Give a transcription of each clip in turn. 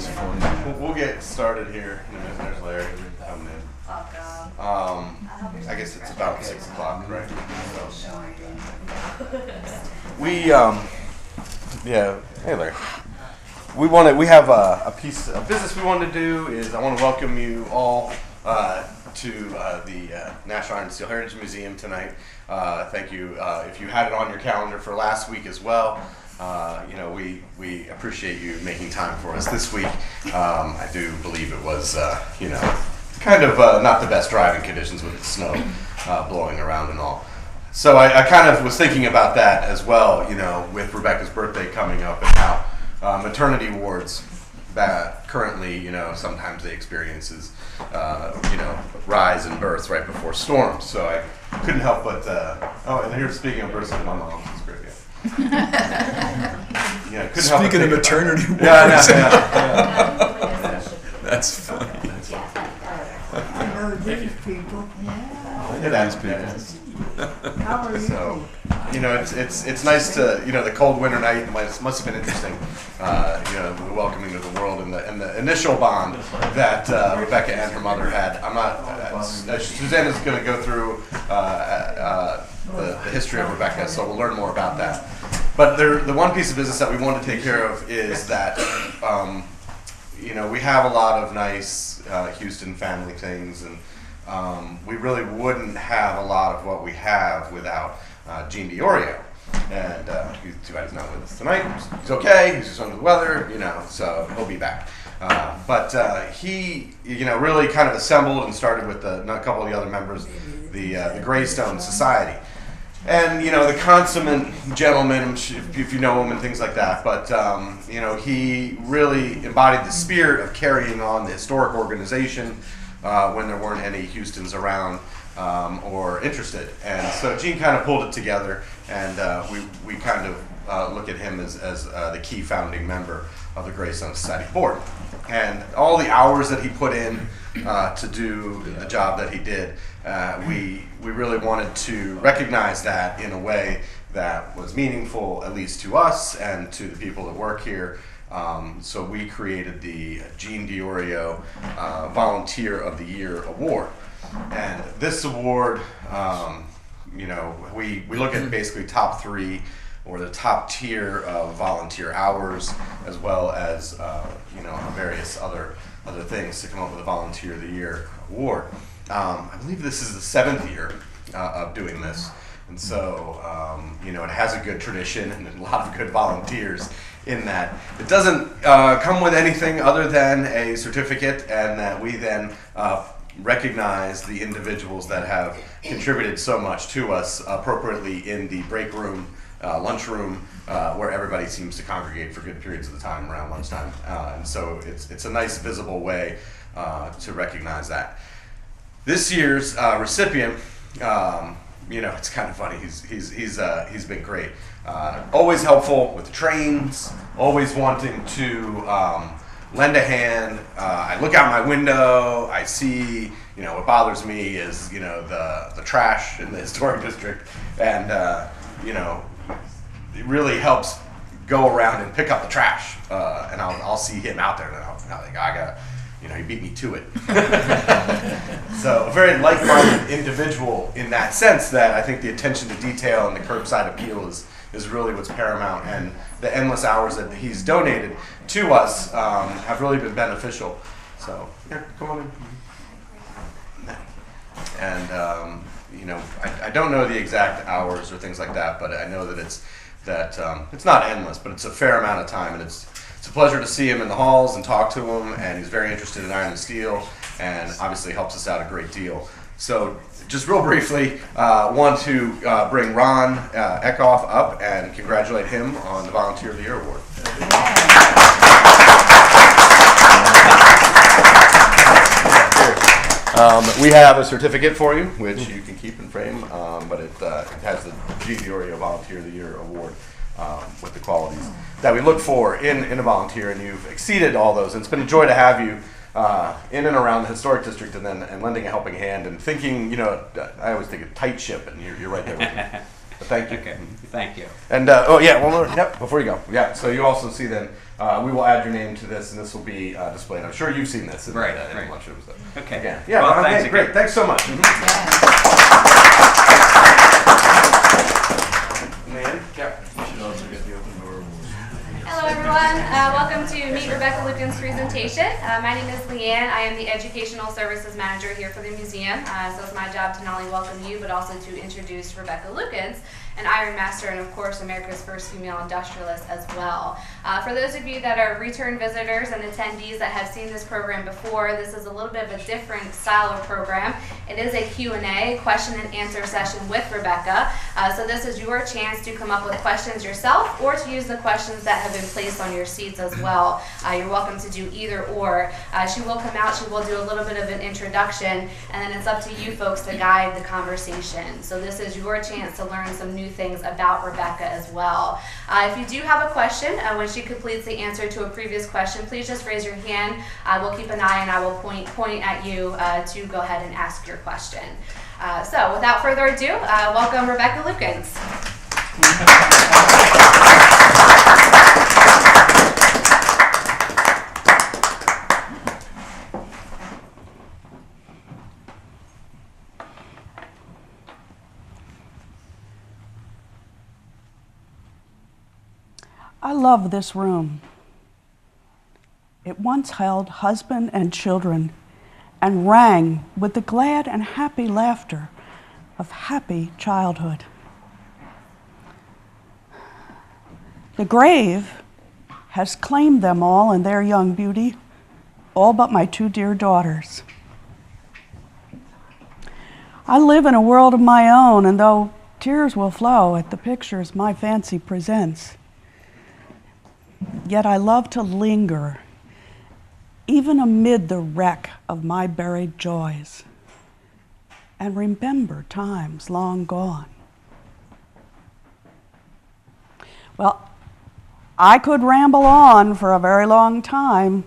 That's funny. We'll get started here in a minute. There's Larry coming in. I guess it's about 6 o'clock, right? So, hey Larry. We have a piece of business we wanted to do. I want to welcome you all to the National Iron and Steel Heritage Museum tonight. Thank you. If you had it on your calendar for last week as well, we appreciate you making time for us this week. I do believe it was, kind of not the best driving conditions with the snow blowing around and all. So I kind of was thinking about that as well, with Rebecca's birthday coming up and how maternity wards that currently, sometimes they experience rise in births right before storms. So I couldn't help but, and here's speaking of births, my mom, it's great, Speaking of maternity wards. Yeah. That's funny. I know these people. How are you? So, it's nice to, the cold winter night must have been interesting, the welcoming to the world and the initial bond that Rebecca and her mother had. Susannah's going to go through the history of Rebecca, so we'll learn more about that. But the one piece of business that we want to take care of is that, we have a lot of nice Houston family things, and we really wouldn't have a lot of what we have without Gene DiOrio. And he's too bad he's not with us tonight. He's okay. He's just under the weather, so he'll be back. But he, really kind of assembled and started with a couple of the other members, the Greystone Society. And, the consummate gentleman, if you know him and things like that, but, he really embodied the spirit of carrying on the historic organization when there weren't any Houstons around or interested. And so Gene kind of pulled it together, and we kind of look at him as the key founding member of the Greystone Society board. And all the hours that he put in to do the job that he did, we really wanted to recognize that in a way that was meaningful, at least to us and to the people that work here. So we created the Gene DiOrio Volunteer of the Year Award. And this award, we look at basically top 3 or the top tier of volunteer hours, as well as various other things to come up with a Volunteer of the Year award. I believe this is the 7th year of doing this, and so it has a good tradition and a lot of good volunteers in that. It doesn't come with anything other than a certificate, and that we then recognize the individuals that have contributed so much to us appropriately in the break room, lunchroom, where everybody seems to congregate for good periods of the time around lunchtime. And so it's a nice visible way to recognize that. This year's recipient, it's kind of funny. He's been great. Always helpful with trains. Always wanting to lend a hand. I look out my window. I see. What bothers me is the trash in the historic district, and it really helps go around and pick up the trash. And I'll see him out there, and I'll think I gotta. He beat me to it. So a very like-minded individual in that sense, that I think the attention to detail and the curbside appeal is really what's paramount, and the endless hours that he's donated to us have really been beneficial. So, come on in. And, I don't know the exact hours or things like that, but I know that it's not endless, but it's a fair amount of time, and it's a pleasure to see him in the halls and talk to him, and he's very interested in iron and steel, and obviously helps us out a great deal. So just real briefly, want to bring Ron Eckhoff up and congratulate him on the Volunteer of the Year Award. We have a certificate for you, which you can keep and frame, but it has the Gene DiOrio Volunteer of the Year Award with the qualities that we look for in a volunteer, and you've exceeded all those. And it's been a joy to have you in and around the historic district, and lending a helping hand and thinking. I always think of tight ship, and you're right there with me. But thank you. Okay, thank you. And one more. Yep. Before you go, so you also see then we will add your name to this, and this will be displayed. I'm sure you've seen this in, Right. in lunch rooms. Okay. Again. Yeah. Well, thanks okay, great. again. Thanks so much. Hello everyone, welcome to Meet Rebecca Lukens' presentation. My name is Leanne. I am the Educational Services Manager here for the museum. So it's my job to not only welcome you, but also to introduce Rebecca Lukens, an Iron Master and of course America's first female industrialist as well. For those of you that are return visitors and attendees that have seen this program before, this is a little bit of a different style of program. It is a Q&A, question and answer session with Rebecca. So this is your chance to come up with questions yourself or to use the questions that have been placed on your seats as well. You're welcome to do either or. She will come out, she will do a little bit of an introduction, and then it's up to you folks to guide the conversation. So this is your chance to learn some new things about Rebecca as well. If you do have a question, when she completes the answer to a previous question, please just raise your hand. We'll keep an eye and I will point at you to go ahead and ask your question. So without further ado, welcome Rebecca Lukens. I love this room. It once held husband and children and rang with the glad and happy laughter of happy childhood. The grave has claimed them all and their young beauty, all but my two dear daughters. I live in a world of my own, and though tears will flow at the pictures my fancy presents, yet I love to linger, even amid the wreck of my buried joys, and remember times long gone. Well, I could ramble on for a very long time,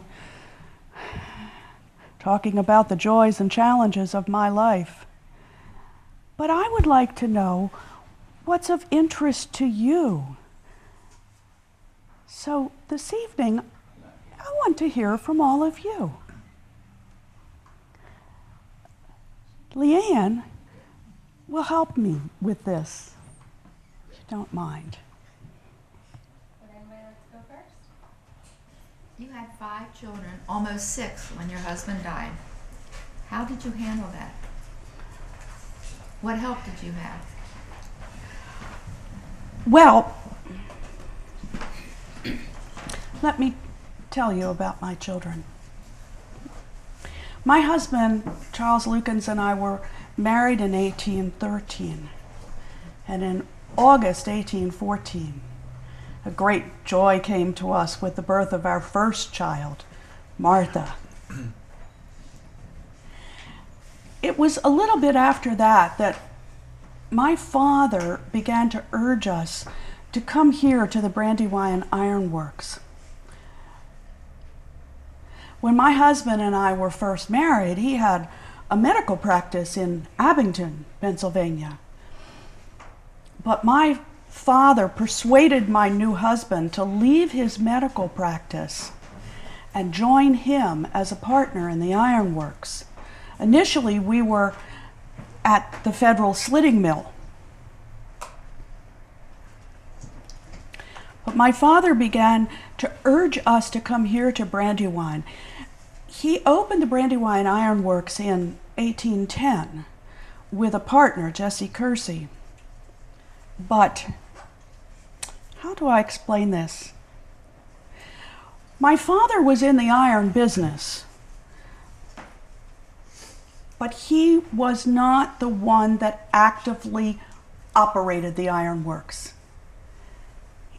talking about the joys and challenges of my life, but I would like to know what's of interest to you. So this evening, I want to hear from all of you. Leanne will help me with this, if you don't mind. Would anybody like to go first? You had 5 children, almost 6, when your husband died. How did you handle that? What help did you have? Well, let me tell you about my children. My husband, Charles Lukens, and I were married in 1813, and in August 1814, a great joy came to us with the birth of our first child, Martha. It was a little bit after that my father began to urge us to come here to the Brandywine Iron Works. When my husband and I were first married, he had a medical practice in Abington, Pennsylvania. But my father persuaded my new husband to leave his medical practice and join him as a partner in the iron works. Initially, we were at the Federal Slitting Mill. But my father began to urge us to come here to Brandywine. He opened the Brandywine Iron Works in 1810 with a partner, Jesse Kersey. But how do I explain this? My father was in the iron business, but he was not the one that actively operated the iron works.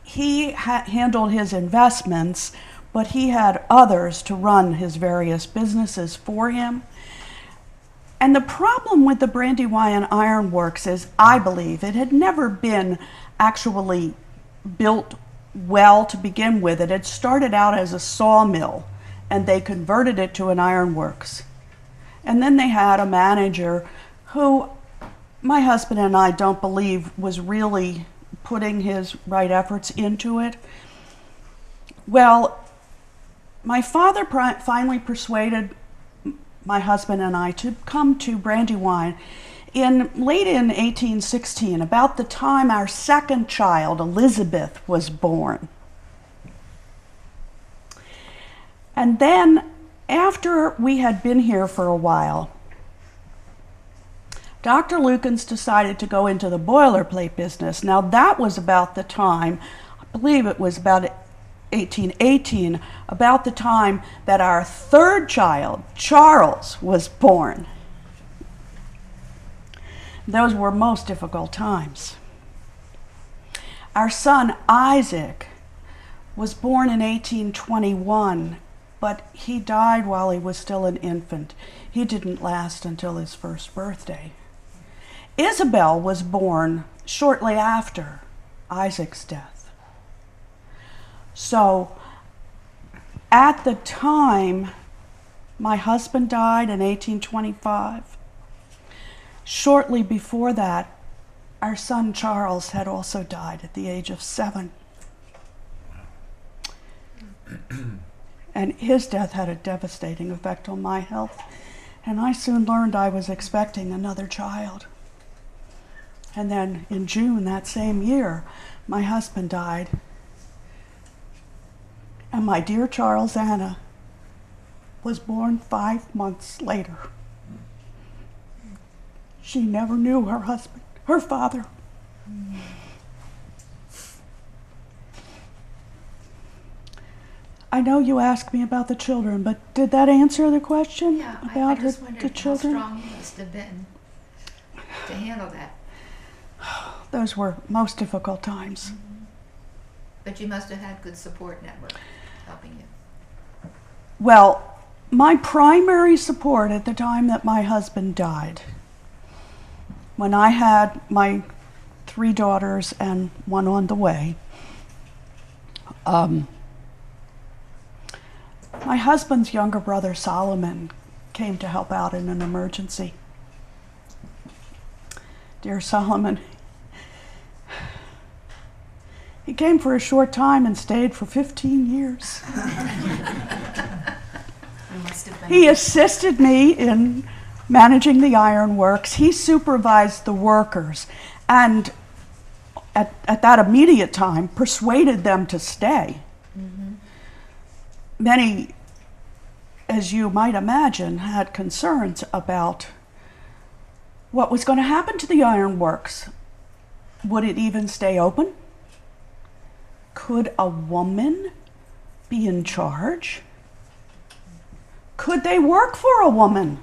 He handled his investments, but he had others to run his various businesses for him. And the problem with the Brandywine Iron Works is, I believe, it had never been actually built well to begin with. It had started out as a sawmill, and they converted it to an iron works. And then they had a manager who my husband and I don't believe was really putting his right efforts into it. Well, my father finally persuaded my husband and I to come to Brandywine late in 1816, about the time our second child, Elizabeth, was born. And then, after we had been here for a while, Dr. Lukens decided to go into the boilerplate business. Now, that was about the time, I believe it was about 1818, about the time that our third child, Charles, was born. Those were most difficult times. Our son, Isaac, was born in 1821, but he died while he was still an infant. He didn't last until his first birthday. Isabel was born shortly after Isaac's death. So, at the time my husband died in 1825, shortly before that, our son Charles had also died at the age of 7. And his death had a devastating effect on my health. And I soon learned I was expecting another child. And then in June that same year, my husband died. And my dear Charles Anna was born 5 months later. She never knew her husband, her father. I know you asked me about the children, but did that answer the question about I just the wondered children? how strong you must have been to handle that. Those were most difficult times. But you must have had good support network helping you. Well, my primary support at the time that my husband died, when I had my 3 daughters and one on the way, my husband's younger brother, Solomon, came to help out in an emergency. Dear Solomon, he came for a short time and stayed for 15 years. He assisted me in managing the ironworks. He supervised the workers and at that immediate time persuaded them to stay. Many, as you might imagine, had concerns about what was going to happen to the ironworks. Would it even stay open? Could a woman be in charge? Could they work for a woman?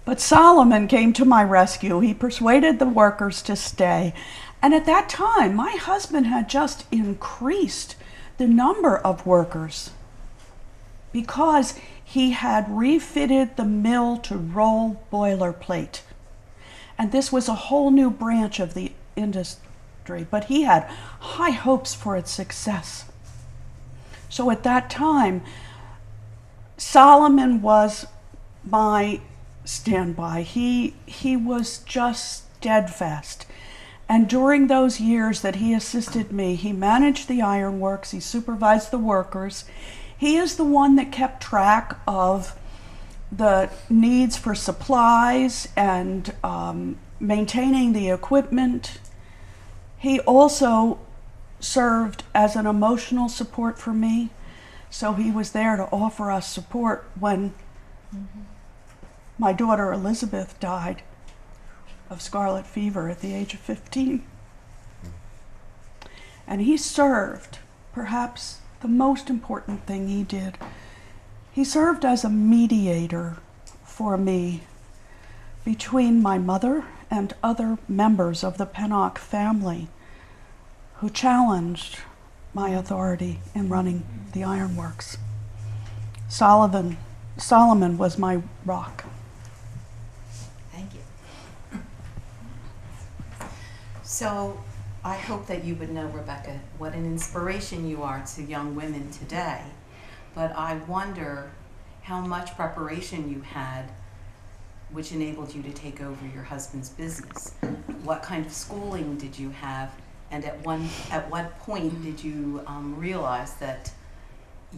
But Solomon came to my rescue. He persuaded the workers to stay. And at that time, my husband had just increased the number of workers because he had refitted the mill to roll boilerplate. And this was a whole new branch of the industry, but he had high hopes for its success. So at that time, Solomon was my standby. He was just steadfast. And during those years that he assisted me, he managed the ironworks, he supervised the workers. He is the one that kept track of the needs for supplies and maintaining the equipment. He also served as an emotional support for me. So he was there to offer us support when my daughter Elizabeth died of scarlet fever at the age of 15. And he served, perhaps the most important thing he did, he served as a mediator for me between my mother and other members of the Pennock family who challenged my authority in running the ironworks. Solomon was my rock. Thank you. So I hope that you would know, Rebecca, what an inspiration you are to young women today. But I wonder how much preparation you had which enabled you to take over your husband's business? What kind of schooling did you have, and at what point did you realize that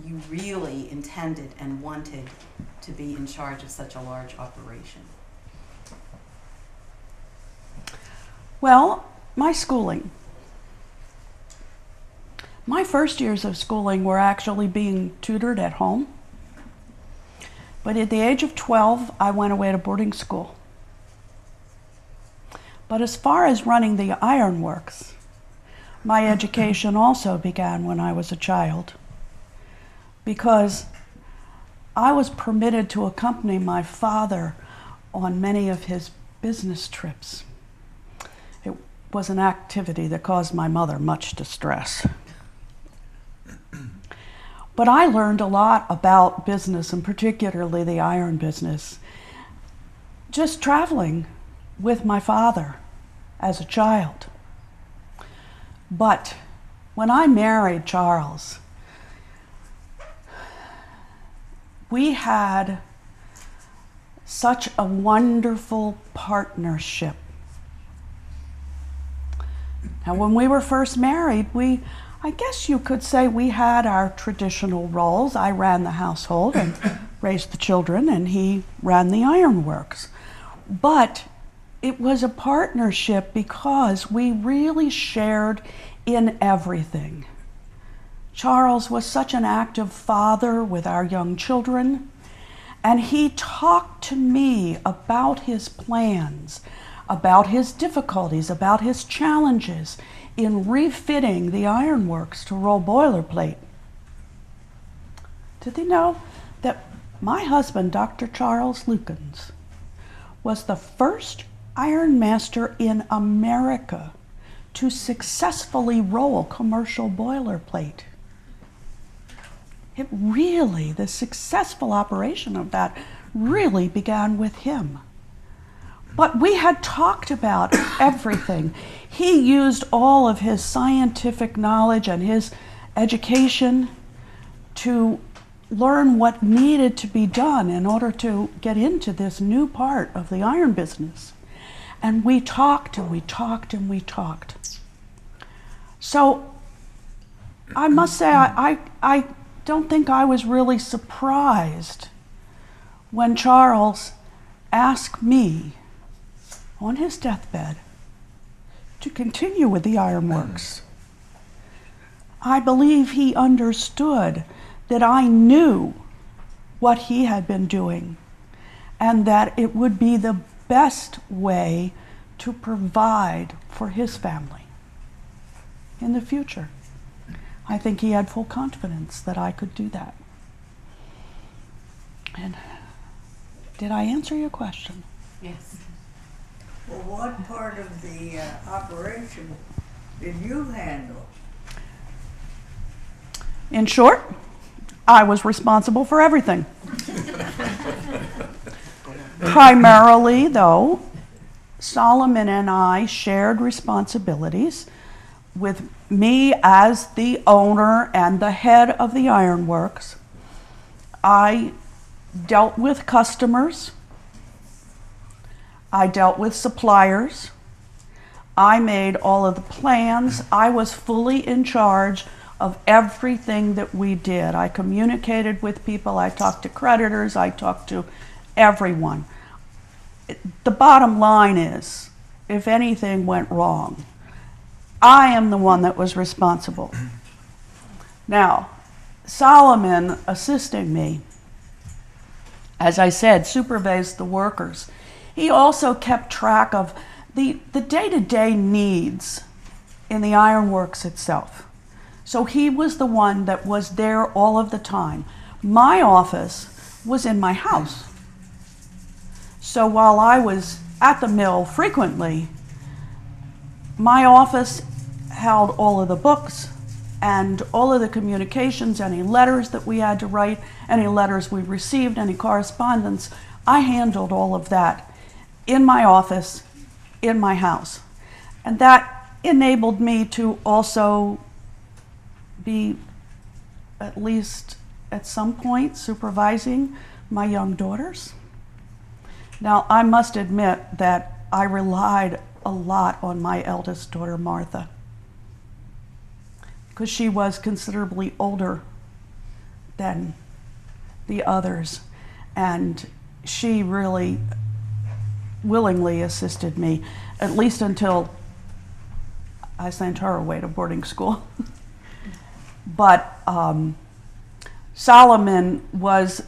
you really intended and wanted to be in charge of such a large operation? Well, my schooling. My first years of schooling were actually being tutored at home. But at the age of 12, I went away to boarding school. But as far as running the ironworks, my education also began when I was a child, because I was permitted to accompany my father on many of his business trips. It was an activity that caused my mother much distress. But I learned a lot about business, and particularly the iron business, just traveling with my father as a child. But when I married Charles, we had such a wonderful partnership. Now, when we were first married, I guess you could say we had our traditional roles. I ran the household and raised the children, and he ran the ironworks. But it was a partnership because we really shared in everything. Charles was such an active father with our young children, and he talked to me about his plans, about his difficulties, about his challenges in refitting the ironworks to roll boilerplate. Did they know that my husband, Dr. Charles Lukens, was the first iron master in America to successfully roll commercial boilerplate? The successful operation of that really began with him. But we had talked about everything. He used all of his scientific knowledge and his education to learn what needed to be done in order to get into this new part of the iron business. And we talked and we talked and we talked. So I must say, I don't think I was really surprised when Charles asked me on his deathbed to continue with the ironworks. I believe he understood that I knew what he had been doing and that it would be the best way to provide for his family in the future. I think he had full confidence that I could do that. And did I answer your question? Yes. Well, what part of the operation did you handle? In short, I was responsible for everything. Primarily, though, Solomon and I shared responsibilities, with me as the owner and the head of the ironworks. I dealt with customers. I dealt with suppliers. I made all of the plans. I was fully in charge of everything that we did. I communicated with people. I talked to creditors. I talked to everyone. The bottom line is, if anything went wrong, I am the one that was responsible. Now, Solomon assisting me, as I said, supervised the workers. He also kept track of the day-to-day needs in the ironworks itself. So he was the one that was there all of the time. My office was in my house. So while I was at the mill frequently, my office held all of the books and all of the communications, any letters that we had to write, any letters we received, any correspondence. I handled all of that in my office, in my house. And that enabled me to also be, at least at some point, supervising my young daughters. Now, I must admit that I relied a lot on my eldest daughter, Martha, because she was considerably older than the others, and she really willingly assisted me, at least until I sent her away to boarding school. But Solomon was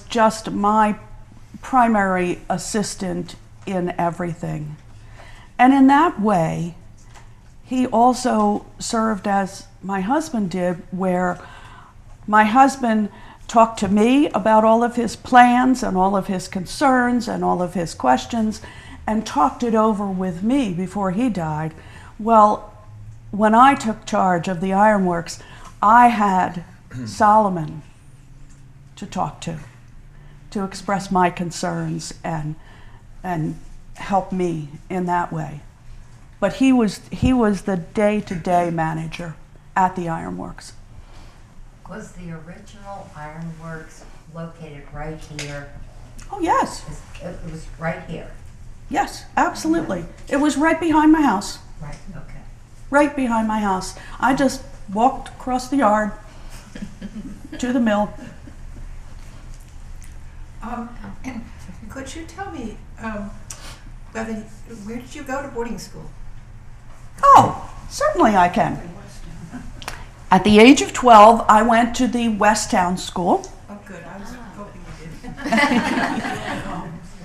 just my primary assistant in everything. And in that way, he also served as my husband did, where my husband talked to me about all of his plans and all of his concerns and all of his questions and talked it over with me before he died. Well, when I took charge of the ironworks, I had Solomon to talk to express my concerns and help me in that way. But he was the day-to-day manager at the ironworks. Was the original ironworks located right here? Oh, yes. It was right here. Yes, absolutely. It was right behind my house. Right, okay. Right behind my house. I just walked across the yard to the mill. Could you tell me where did you go to boarding school? Oh, certainly I can. At the age of 12, I went to the Westtown School. Oh, good. I was hoping you did.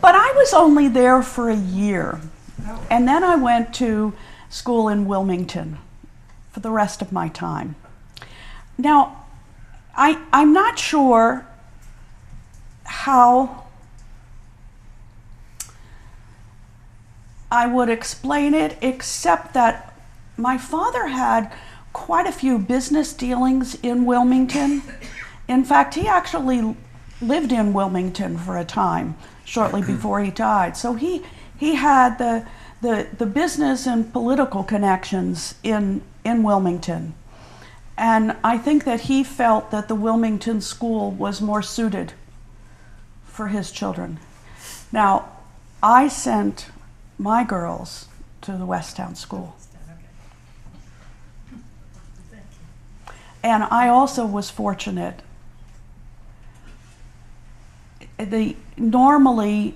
But I was only there for a year. Oh. And then I went to school in Wilmington for the rest of my time. Now, I'm not sure how I would explain it, except that my father had quite a few business dealings in Wilmington. In fact, he actually lived in Wilmington for a time shortly before he died. So he had the business and political connections in Wilmington. And I think that he felt that the Wilmington school was more suited for his children. Now, I sent my girls to the Westtown School. And I also was fortunate. Normally,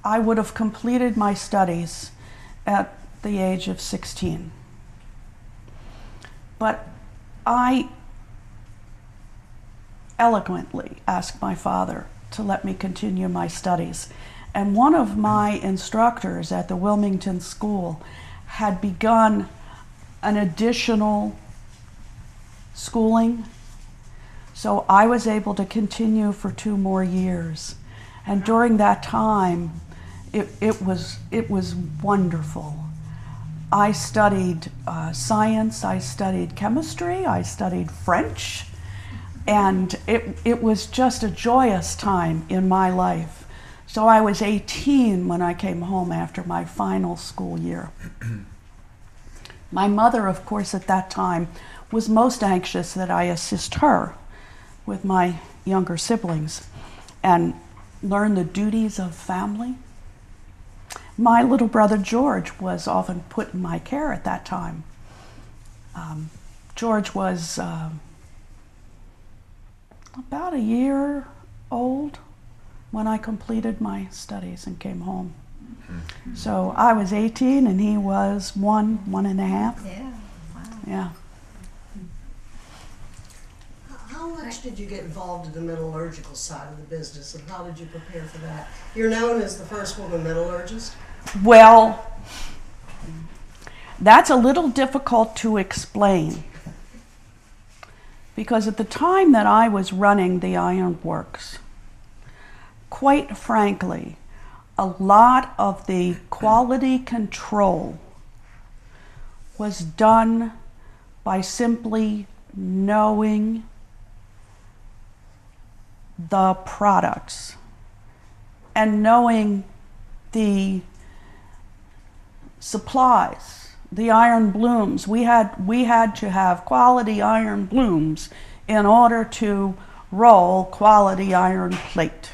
I would have completed my studies at the age of 16. But I eloquently asked my father to let me continue my studies. And one of my instructors at the Wilmington School had begun an additional schooling, so I was able to continue for 2 more years. And during that time, it was wonderful. I studied science, I studied chemistry, I studied French, and it was just a joyous time in my life. So I was 18 when I came home after my final school year. My mother, of course, at that time was most anxious that I assist her with my younger siblings and learn the duties of family. My little brother George was often put in my care at that time. George was about a year old when I completed my studies and came home. So I was 18 and he was 1.5. Yeah, wow. Yeah. How much did you get involved in the metallurgical side of the business, and how did you prepare for that? You're known as the first woman metallurgist. Well, that's a little difficult to explain, because at the time that I was running the ironworks, quite frankly, a lot of the quality control was done by simply knowing the products and knowing the supplies, the iron blooms. We had to have quality iron blooms in order to roll quality iron plate.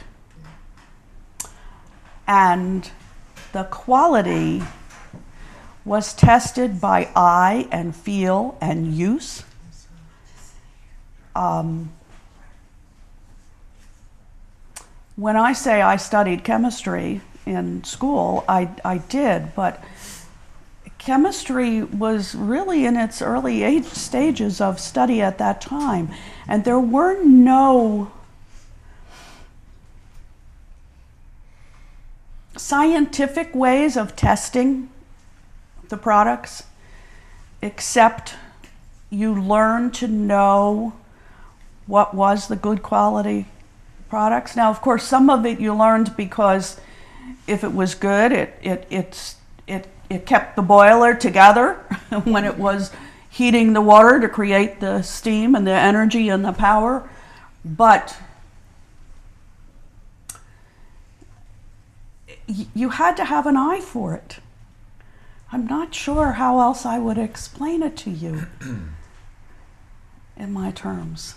and the quality was tested by eye and feel and use. When I say I studied chemistry in school, I did, but chemistry was really in its early stages of study at that time, and there were no scientific ways of testing the products, except you learn to know what was the good quality products. Now, of course, some of it you learned because if it was good, it kept the boiler together when it was heating the water to create the steam and the energy and the power. But you had to have an eye for it. I'm not sure how else I would explain it to you in my terms.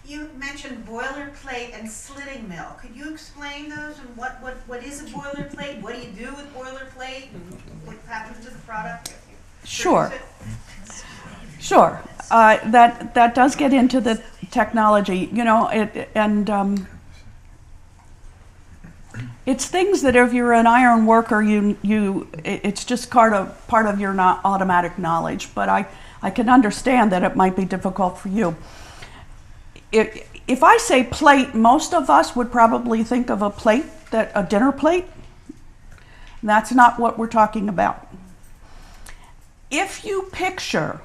You mentioned boilerplate and slitting mill. Could you explain those, and what is a boilerplate? What do you do with boilerplate? And what happens to the product if you Sure. produce it? Sure. That does get into the technology, you know, it's things that if you're an iron worker, it's just part of your automatic knowledge. But I can understand that it might be difficult for you. If I say plate, most of us would probably think of a dinner plate. That's not what we're talking about. If you picture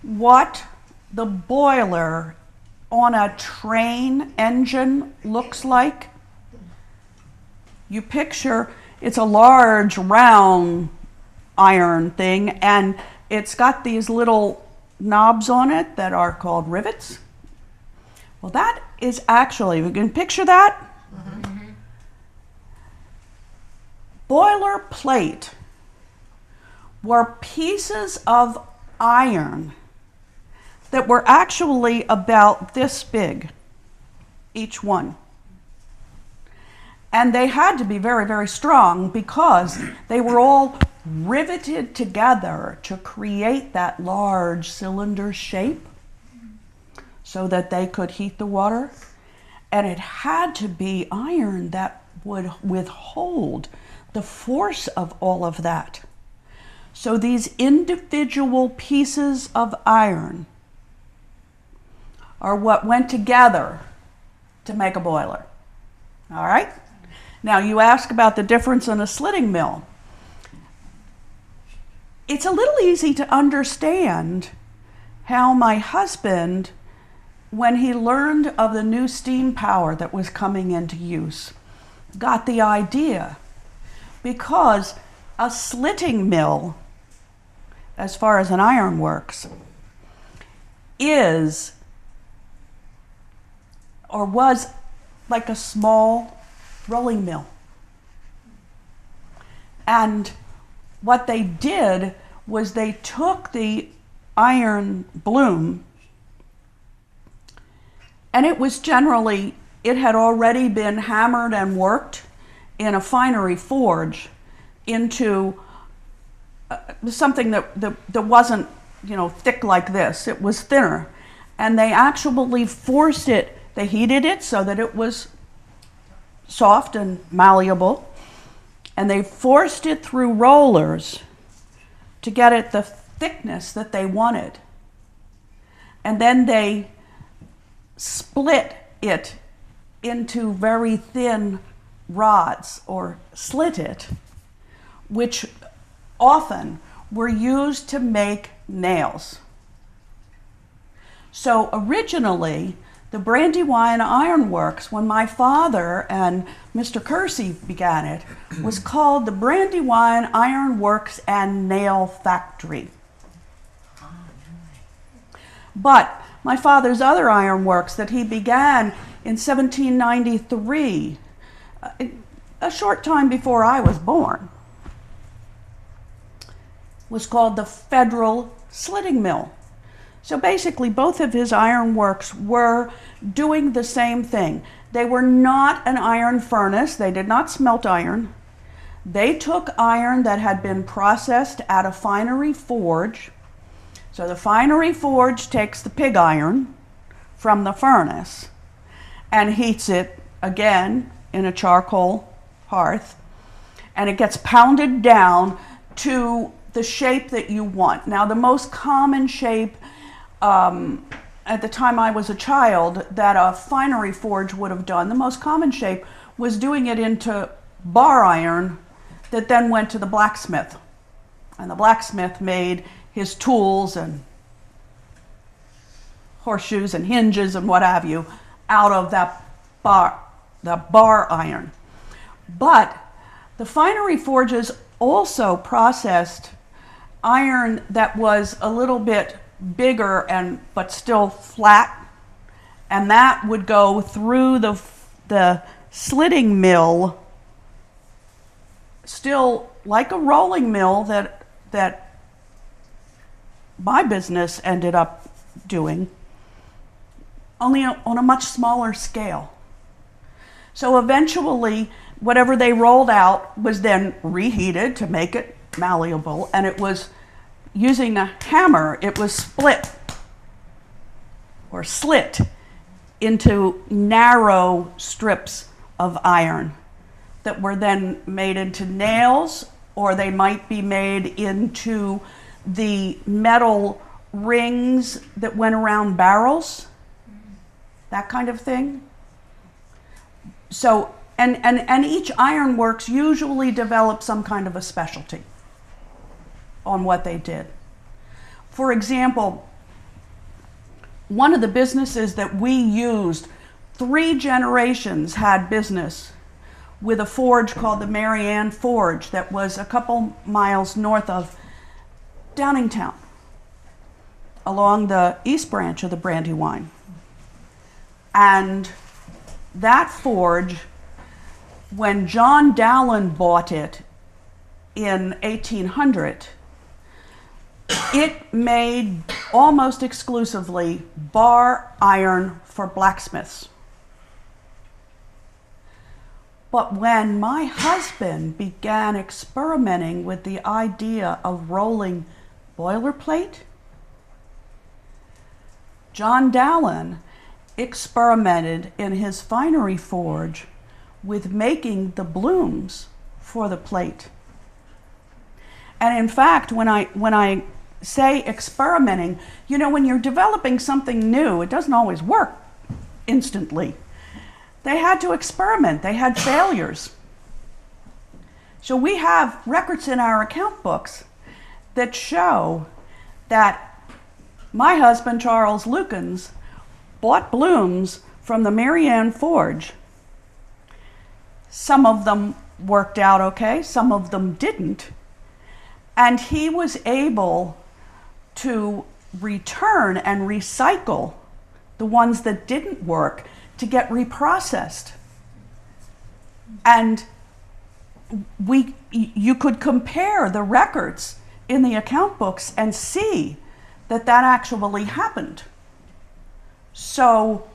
what the boiler on a train engine looks like, you picture it's a large round iron thing, and it's got these little knobs on it that are called rivets. Well, that is actually, if you can picture that, boiler plate were pieces of iron that were actually about this big, each one. And they had to be very, very strong because they were all riveted together to create that large cylinder shape so that they could heat the water. And it had to be iron that would withhold the force of all of that. So these individual pieces of iron are what went together to make a boiler. All right? Now, you ask about the difference in a slitting mill. It's a little easy to understand how my husband, when he learned of the new steam power that was coming into use, got the idea. Because a slitting mill, as far as an iron works, is or was like a small rolling mill. And what they did was they took the iron bloom, and it was generally, it had already been hammered and worked in a finery forge into something that wasn't, you know, thick like this. It was thinner. And they actually forced it, they heated it so that it was soft and malleable, and they forced it through rollers to get it the thickness that they wanted. And then they split it into very thin rods, or slit it, which often were used to make nails. So originally, the Brandywine Iron Works, when my father and Mr. Kersey began it, was called the Brandywine Iron Works and Nail Factory. But my father's other iron works that he began in 1793, a short time before I was born, was called the Federal Slitting Mill. So basically, both of his ironworks were doing the same thing. They were not an iron furnace. They did not smelt iron. They took iron that had been processed at a finery forge. So the finery forge takes the pig iron from the furnace and heats it again in a charcoal hearth, and it gets pounded down to the shape that you want. Now, the most common shape at the time I was a child that a finery forge would have done, the most common shape was doing it into bar iron that then went to the blacksmith. And the blacksmith made his tools and horseshoes and hinges and what have you out of that bar iron. But the finery forges also processed iron that was a little bit bigger but still flat, and that would go through the slitting mill, still like a rolling mill that my business ended up doing, only on a much smaller scale. So eventually, whatever they rolled out was then reheated to make it malleable, and it was using a hammer, it was split or slit into narrow strips of iron that were then made into nails, or they might be made into the metal rings that went around barrels, that kind of thing. So, and each ironworks usually developed some kind of a specialty on what they did. For example, one of the businesses that we used, 3 generations had business with a forge called the Mary Ann Forge that was a couple miles north of Downingtown, along the East Branch of the Brandywine. And that forge, when John Dowland bought it in 1800, it made almost exclusively bar iron for blacksmiths. But when my husband began experimenting with the idea of rolling boilerplate, John Dowland experimented in his finery forge with making the blooms for the plate. And in fact, when I say experimenting, you know, when you're developing something new, it doesn't always work instantly. They had to experiment. They had failures. So we have records in our account books that show that my husband, Charles Lukens, bought blooms from the Mary Ann Forge. Some of them worked out okay, some of them didn't. And he was able to return and recycle the ones that didn't work to get reprocessed. And you could compare the records in the account books and see that that actually happened. So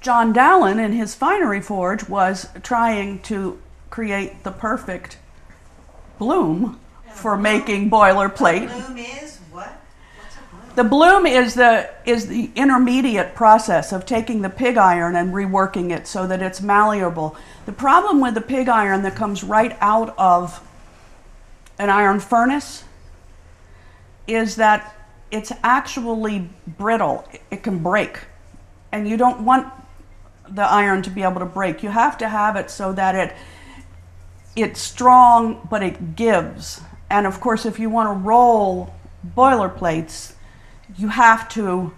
John Dowland in his finery forge was trying to create the perfect bloom for making boilerplate. Bloom is what? What's a bloom? The bloom is the intermediate process of taking the pig iron and reworking it so that it's malleable. The problem with the pig iron that comes right out of an iron furnace is that it's actually brittle. It can break. And you don't want the iron to be able to break. You have to have it so that it's strong, but it gives. And of course, if you want to roll boilerplates, you have to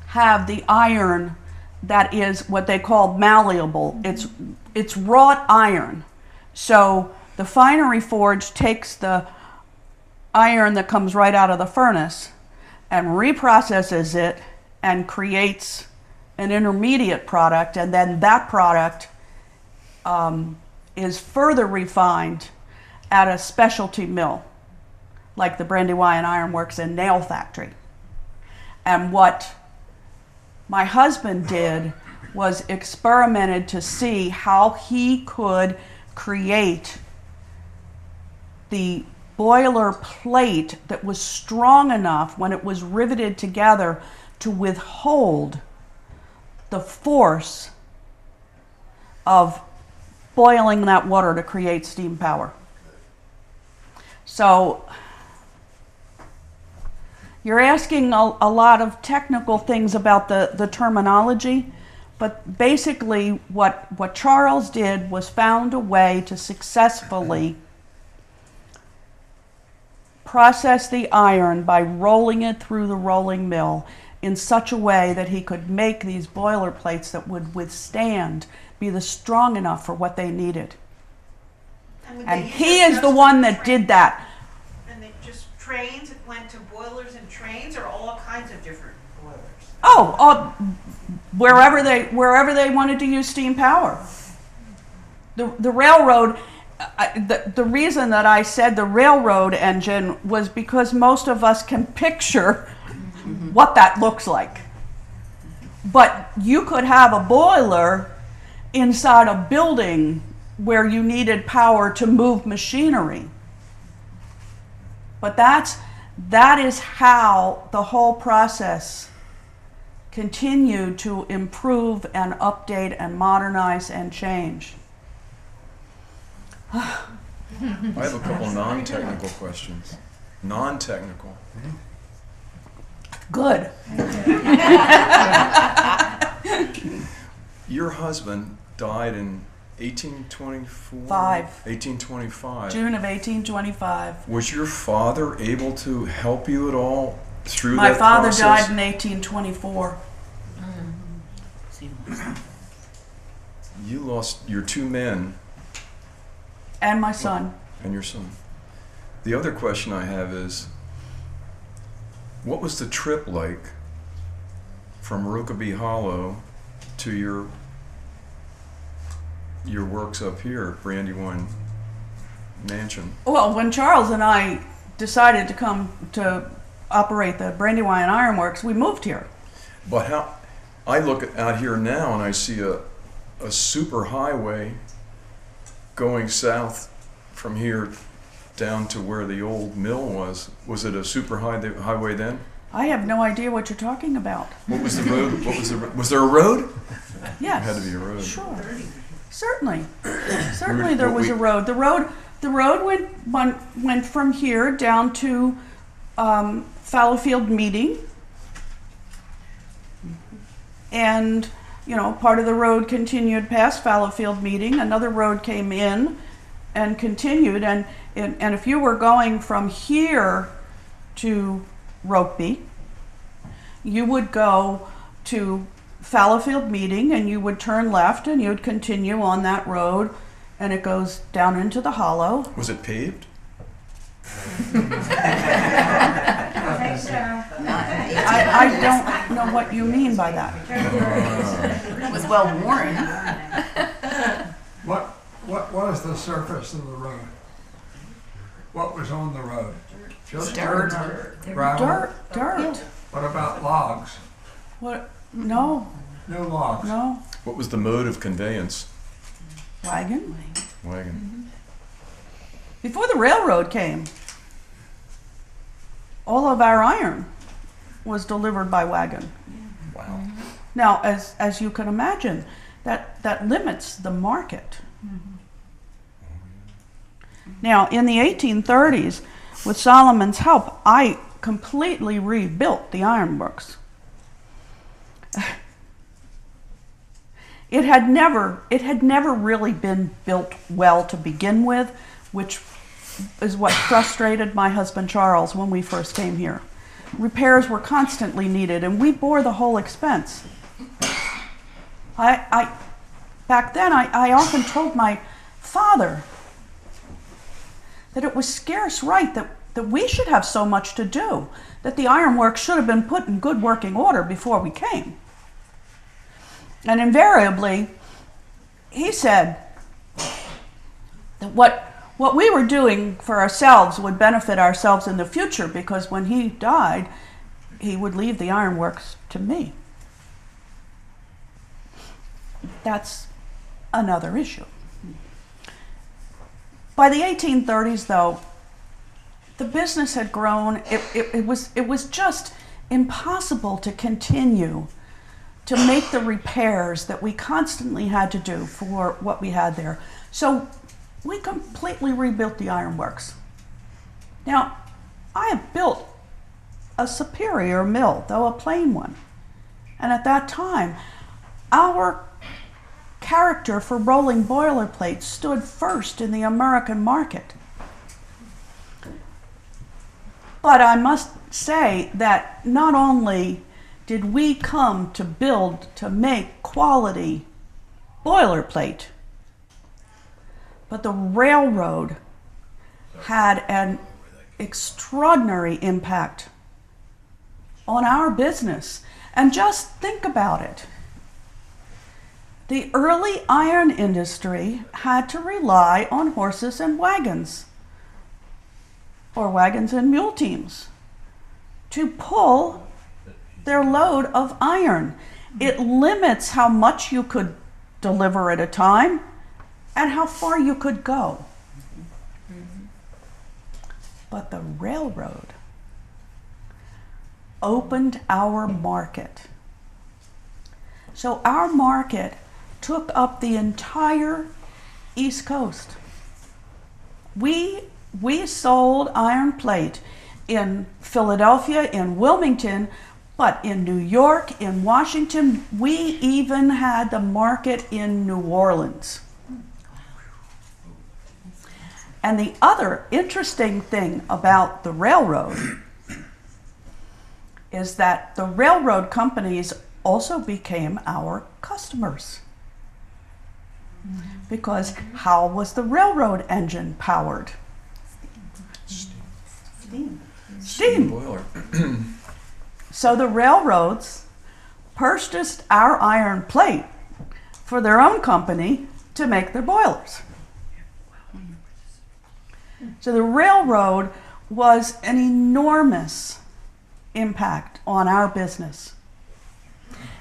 have the iron that is what they call malleable. It's wrought iron. So the finery forge takes the iron that comes right out of the furnace and reprocesses it and creates an intermediate product, and then that product is further refined at a specialty mill, like the Brandywine Iron Works and Nail Factory. And what my husband did was experimented to see how he could create the boiler plate that was strong enough when it was riveted together to withhold the force of boiling that water to create steam power. So you're asking a lot of technical things about the terminology, but basically what Charles did was found a way to successfully process the iron by rolling it through the rolling mill in such a way that he could make these boiler plates that would withstand, be strong enough for what they needed. And he is the one that did that. And they just trains, it went to boilers and trains, or all kinds of different boilers? Oh, wherever they wanted to use steam power. The railroad, the reason that I said the railroad engine was because most of us can picture what that looks like. But you could have a boiler inside a building where you needed power to move machinery. But that is how the whole process continued to improve and update and modernize and change. I have a couple non-technical questions. Non-technical. Good. Your husband died in 1824? 1825. June of 1825. Was your father able to help you at all through My that father process? died in 1824. You lost your two men. And my son. And your son. The other question I have is, what was the trip like from Rokeby Hollow to your works up here at Brandywine Mansion? Well, when Charles and I decided to come to operate the Brandywine Iron Works, we moved here. But how? I look out here now and I see a super highway going south from here down to where the old mill was. Was it a super highway then? I have no idea what you're talking about. What was the road? Was there a road? Yes. There had to be a road. Sure. Certainly. Certainly there was a road. The road went from here down to Fallowfield Meeting. And, part of the road continued past Fallowfield Meeting. Another road came in and continued. And if you were going from here to Rokeby, you would go to Fallowfield Meeting and you would turn left and you would continue on that road and it goes down into the hollow. Was it paved? I don't know what you mean by that. It was well worn. What is the surface of the road? What was on the road? Just Dirt. gravel? Dirt. What about logs? What? No. No logs? No. What was the mode of conveyance? Wagon. Wagon. Before the railroad came, all of our iron was delivered by wagon. Wow. Now, as you can imagine, that limits the market. Now, in the 1830s, with Solomon's help, I completely rebuilt the ironworks. It had never really been built well to begin with, which is what frustrated my husband Charles when we first came here. Repairs were constantly needed, and we bore the whole expense. Back then, I often told my father that it was scarce right that we should have so much to do, that the ironworks should have been put in good working order before we came. And invariably, he said that what we were doing for ourselves would benefit ourselves in the future, because when he died, he would leave the ironworks to me. That's another issue. By the 1830s, though, the business had grown. It was just impossible to continue to make the repairs that we constantly had to do for what we had there. So we completely rebuilt the ironworks. Now, I have built a superior mill, though a plain one. And at that time, our character for rolling boilerplate stood first in the American market. But I must say that not only did we come to make quality boilerplate, but the railroad had an extraordinary impact on our business. And just think about it. The early iron industry had to rely on horses and wagons, or wagons and mule teams, to pull their load of iron. It limits how much you could deliver at a time and how far you could go. But the railroad opened our market. So our market took up the entire East Coast. We sold iron plate in Philadelphia, in Wilmington, but in New York, in Washington, we even had the market in New Orleans. And the other interesting thing about the railroad is that the railroad companies also became our customers. Because how was the railroad engine powered? Steam. Boiler. So the railroads purchased our iron plate for their own company to make their boilers. So the railroad was an enormous impact on our business.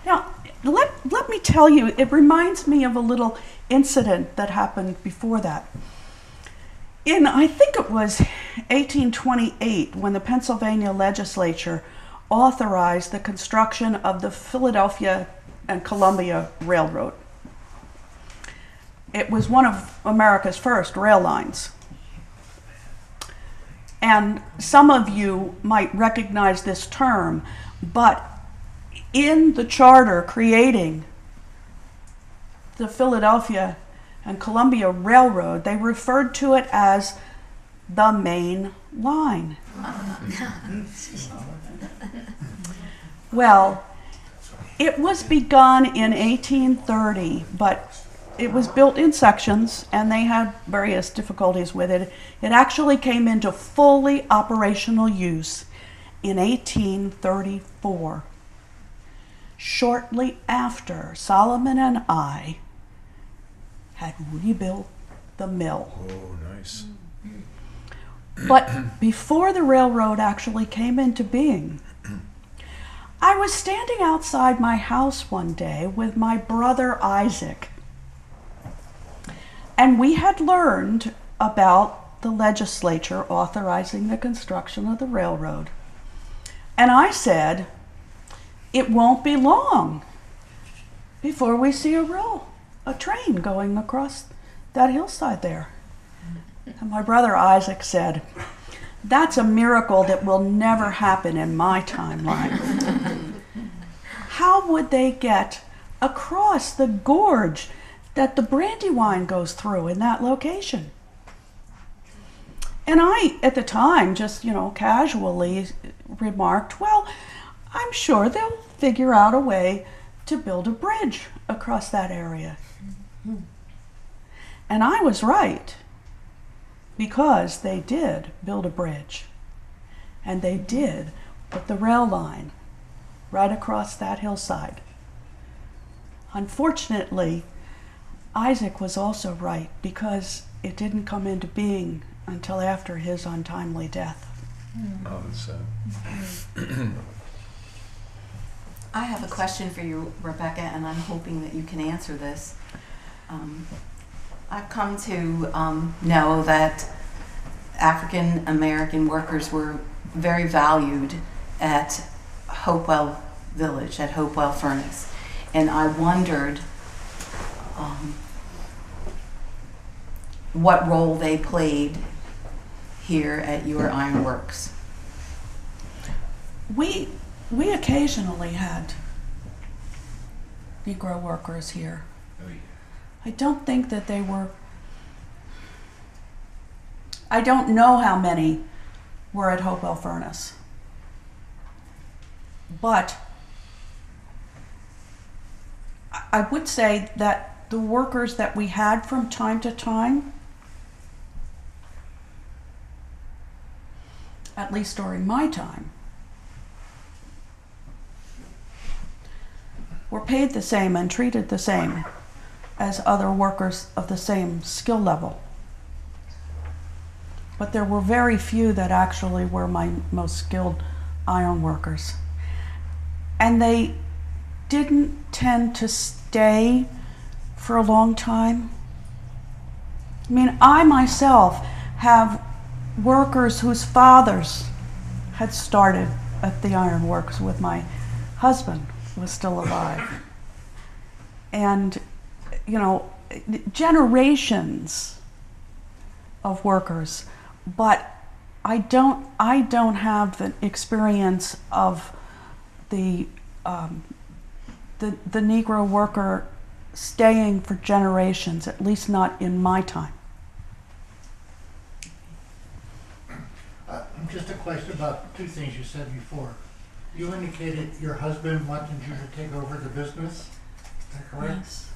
Now, let me tell you, it reminds me of a little incident that happened before that. In, I think it was 1828, when the Pennsylvania legislature authorized the construction of the Philadelphia and Columbia Railroad. It was one of America's first rail lines. And some of you might recognize this term, but in the charter creating the Philadelphia and Columbia Railroad, they referred to it as the main line. Well, it was begun in 1830, but it was built in sections and they had various difficulties with it. It actually came into fully operational use in 1834, shortly after Solomon and I had rebuilt the mill. Oh, nice. But before the railroad actually came into being, I was standing outside my house one day with my brother Isaac, and we had learned about the legislature authorizing the construction of the railroad. And I said, it won't be long before we see a train going across that hillside there. And my brother Isaac said, that's a miracle that will never happen in my timeline. How would they get across the gorge that the Brandywine goes through in that location? And I, at the time, just, casually remarked, well, I'm sure they'll figure out a way to build a bridge across that area. And I was right, because they did build a bridge, and they did put the rail line right across that hillside. Unfortunately, Isaac was also right, because it didn't come into being until after his untimely death. Oh, that's sad. I have a question for you, Rebecca, and I'm hoping that you can answer this. I've come to know that African American workers were very valued at Hopewell Village, at Hopewell Furnace, and I wondered what role they played here at your ironworks. We occasionally had Negro workers here. I don't think that they were, I don't know how many were at Hopewell Furnace, but I would say that the workers that we had from time to time, at least during my time, were paid the same and treated the same as other workers of the same skill level. But there were very few that actually were my most skilled iron workers. And they didn't tend to stay for a long time. I mean, I myself have workers whose fathers had started at the ironworks with my husband was still alive. And, you know, generations of workers, but I don't have the experience of the Negro worker staying for generations, at least not in my time. Just a question about two things you said before. You indicated your husband wanted you to take over the business. Is that correct? Yes.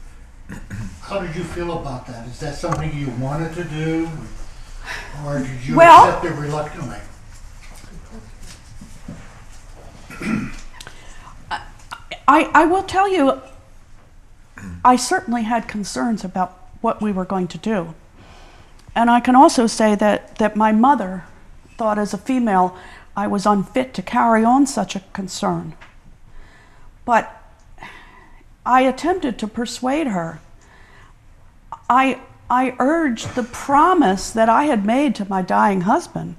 How did you feel about that? Is that something you wanted to do, or did you Well, accept it reluctantly? I will tell you, I certainly had concerns about what we were going to do. And I can also say that my mother thought as a female I was unfit to carry on such a concern. But I attempted to persuade her. I urged the promise that I had made to my dying husband.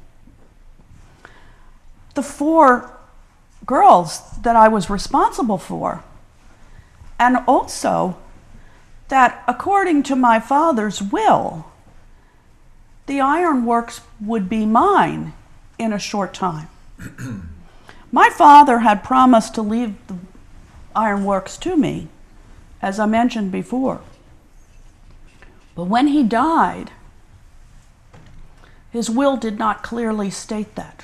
The 4 girls that I was responsible for. And also that according to my father's will, the ironworks would be mine in a short time. My father had promised to leave the ironworks to me, as I mentioned before. But when he died, his will did not clearly state that.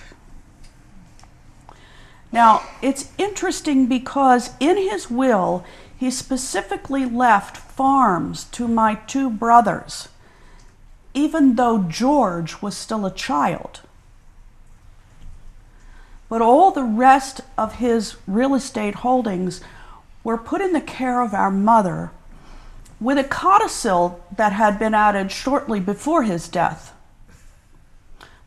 Now, it's interesting because in his will, he specifically left farms to my 2 brothers, even though George was still a child. But all the rest of his real estate holdings were put in the care of our mother with a codicil that had been added shortly before his death.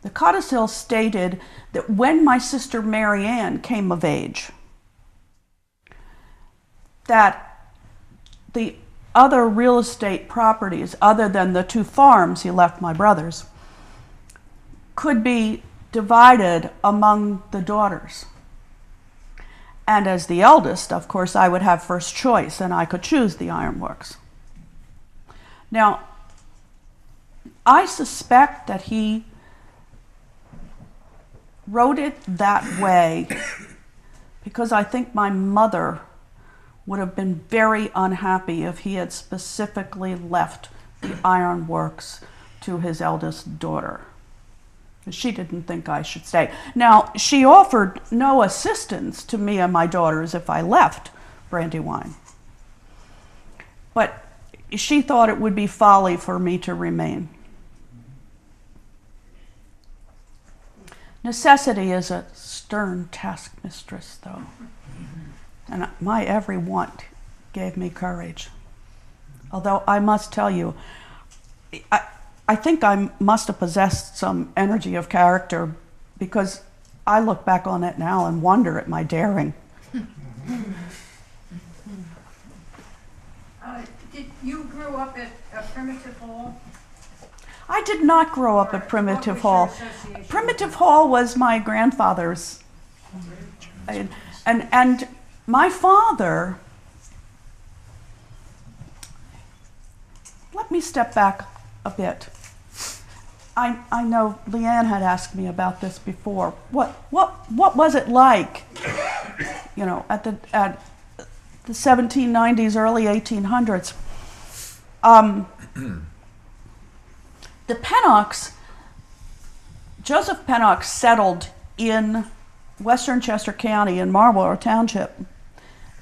The codicil stated that when my sister Mary Ann came of age, that the other real estate properties, other than the 2 farms he left my brothers, could be divided among the daughters. And as the eldest, of course, I would have first choice and I could choose the ironworks. Now, I suspect that he wrote it that way because I think my mother would have been very unhappy if he had specifically left the ironworks to his eldest daughter. She didn't think I should stay. Now, she offered no assistance to me and my daughters if I left Brandywine. But she thought it would be folly for me to remain. Necessity is a stern taskmistress, though. And my every want gave me courage. Although I must tell you, I think I must have possessed some energy of character, because I look back on it now and wonder at my daring. Did you grow up at a Primitive Hall? I did not grow up at Primitive Hall. Primitive Hall was my grandfather's. And my father, let me step back a bit. I know Leanne had asked me about this before. What was it like, you know, at the 1790s, early 1800s? The Pennocks, Joseph Pennock settled in western Chester County in Marlborough Township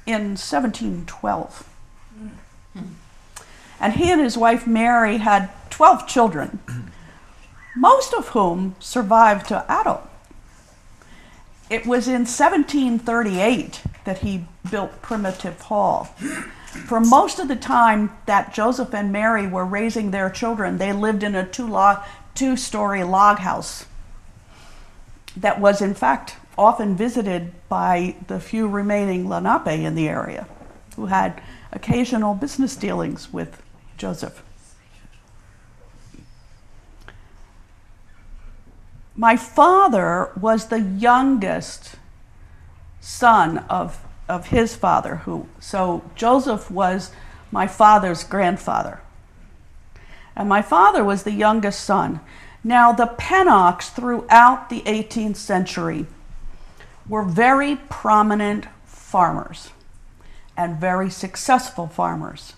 in 1712. And he and his wife Mary had 12 children, most of whom survived to adult. It was in 1738 that he built Primitive Hall. For most of the time that Joseph and Mary were raising their children, they lived in a two-story log house that was, in fact, often visited by the few remaining Lenape in the area, who had occasional business dealings with Joseph. My father was the youngest son of his father, so Joseph was my father's grandfather. And my father was the youngest son. Now, the Pennocks throughout the 18th century were very prominent farmers and very successful farmers.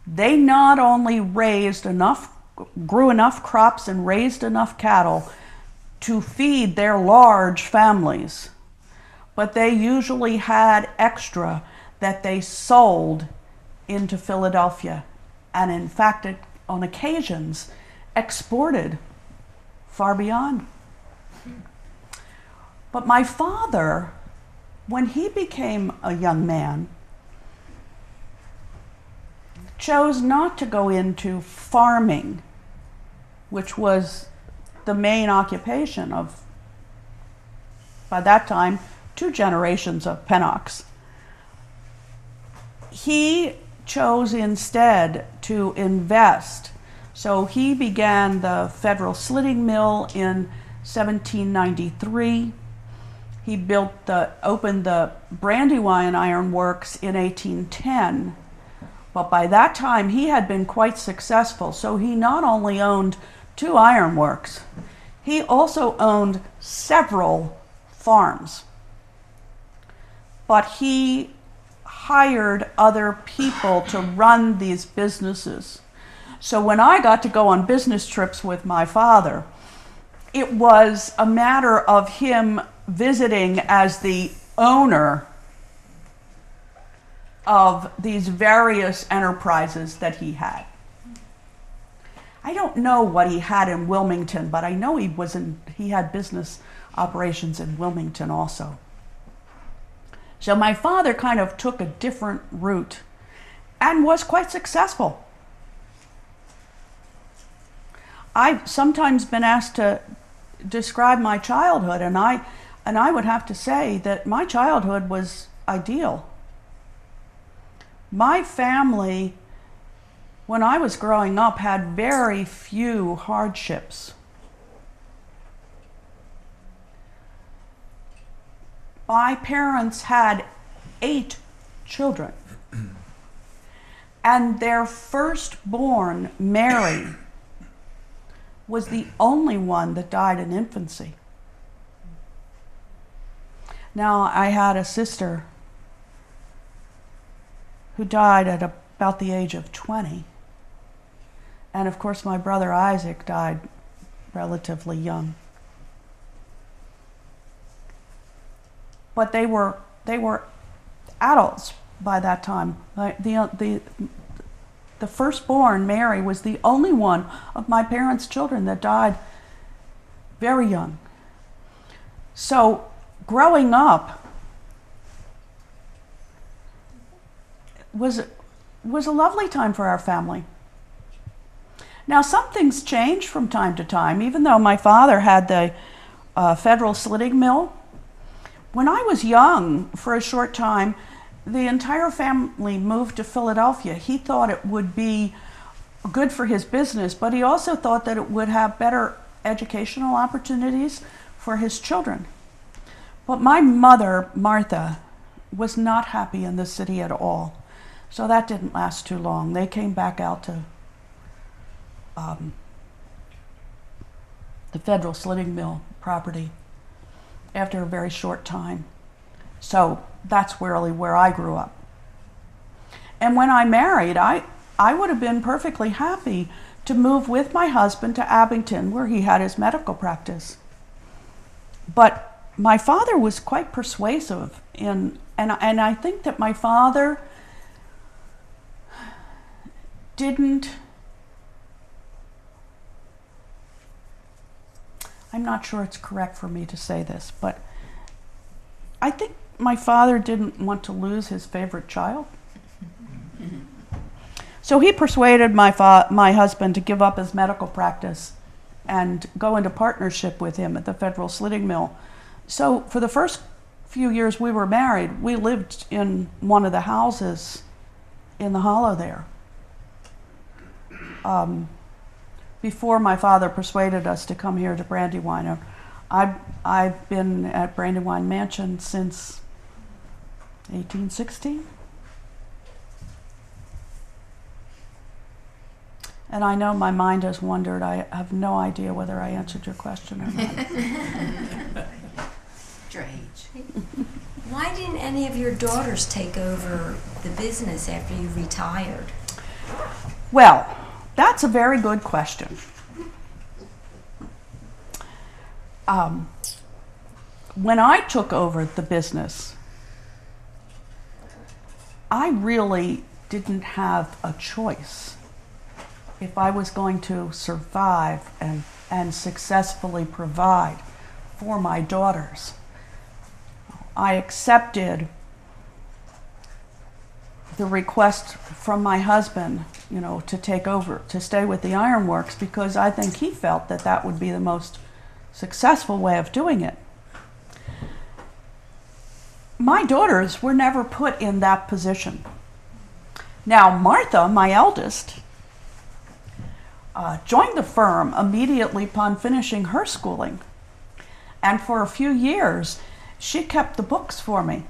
They not only grew enough crops and raised enough cattle to feed their large families, but they usually had extra that they sold into Philadelphia, and in fact, on occasions, exported far beyond. But my father, when he became a young man, chose not to go into farming, which was the main occupation of, by that time, 2 generations of Pennocks. He chose instead to invest. So he began the Federal Slitting Mill in 1793. He opened the Brandywine Iron Works in 1810. But by that time, he had been quite successful. So he not only owned 2 iron works, he also owned several farms. But he hired other people to run these businesses. So when I got to go on business trips with my father, it was a matter of him visiting as the owner of these various enterprises that he had. I don't know what he had in Wilmington, but I know he had business operations in Wilmington also. So my father kind of took a different route and was quite successful. I've sometimes been asked to describe my childhood, and I would have to say that my childhood was ideal. My family, when I was growing up, had very few hardships. My parents had 8 children, and their firstborn, Mary, was the only one that died in infancy. Now, I had a sister who died at about the age of 20. And of course, my brother Isaac died relatively young. But they were adults by that time. The firstborn, Mary, was the only one of my parents' children that died very young. So growing up was a lovely time for our family. Now, some things change from time to time. Even though my father had the federal slitting mill, when I was young, for a short time, the entire family moved to Philadelphia. He thought it would be good for his business, but he also thought that it would have better educational opportunities for his children. But my mother, Martha, was not happy in the city at all. So that didn't last too long. They came back out to the federal slitting mill property after a very short time. So that's really where I grew up. And when I married, I would have been perfectly happy to move with my husband to Abington, where he had his medical practice. But my father was quite persuasive and I think that my father didn't, I'm not sure it's correct for me to say this, but I think my father didn't want to lose his favorite child. So he persuaded my husband to give up his medical practice and go into partnership with him at the federal slitting mill. So for the first few years we were married, we lived in one of the houses in the hollow there. Before my father persuaded us to come here to Brandywine. I've been at Brandywine Mansion since 1816. And I know my mind has wandered. I have no idea whether I answered your question or not. Strange. Why didn't any of your daughters take over the business after you retired? Well, that's a very good question. When I took over the business, I really didn't have a choice. If I was going to survive and successfully provide for my daughters, I accepted the request from my husband, to take over, to stay with the ironworks, because I think he felt that that would be the most successful way of doing it. My daughters were never put in that position. Now, Martha, my eldest, joined the firm immediately upon finishing her schooling. And for a few years, she kept the books for me.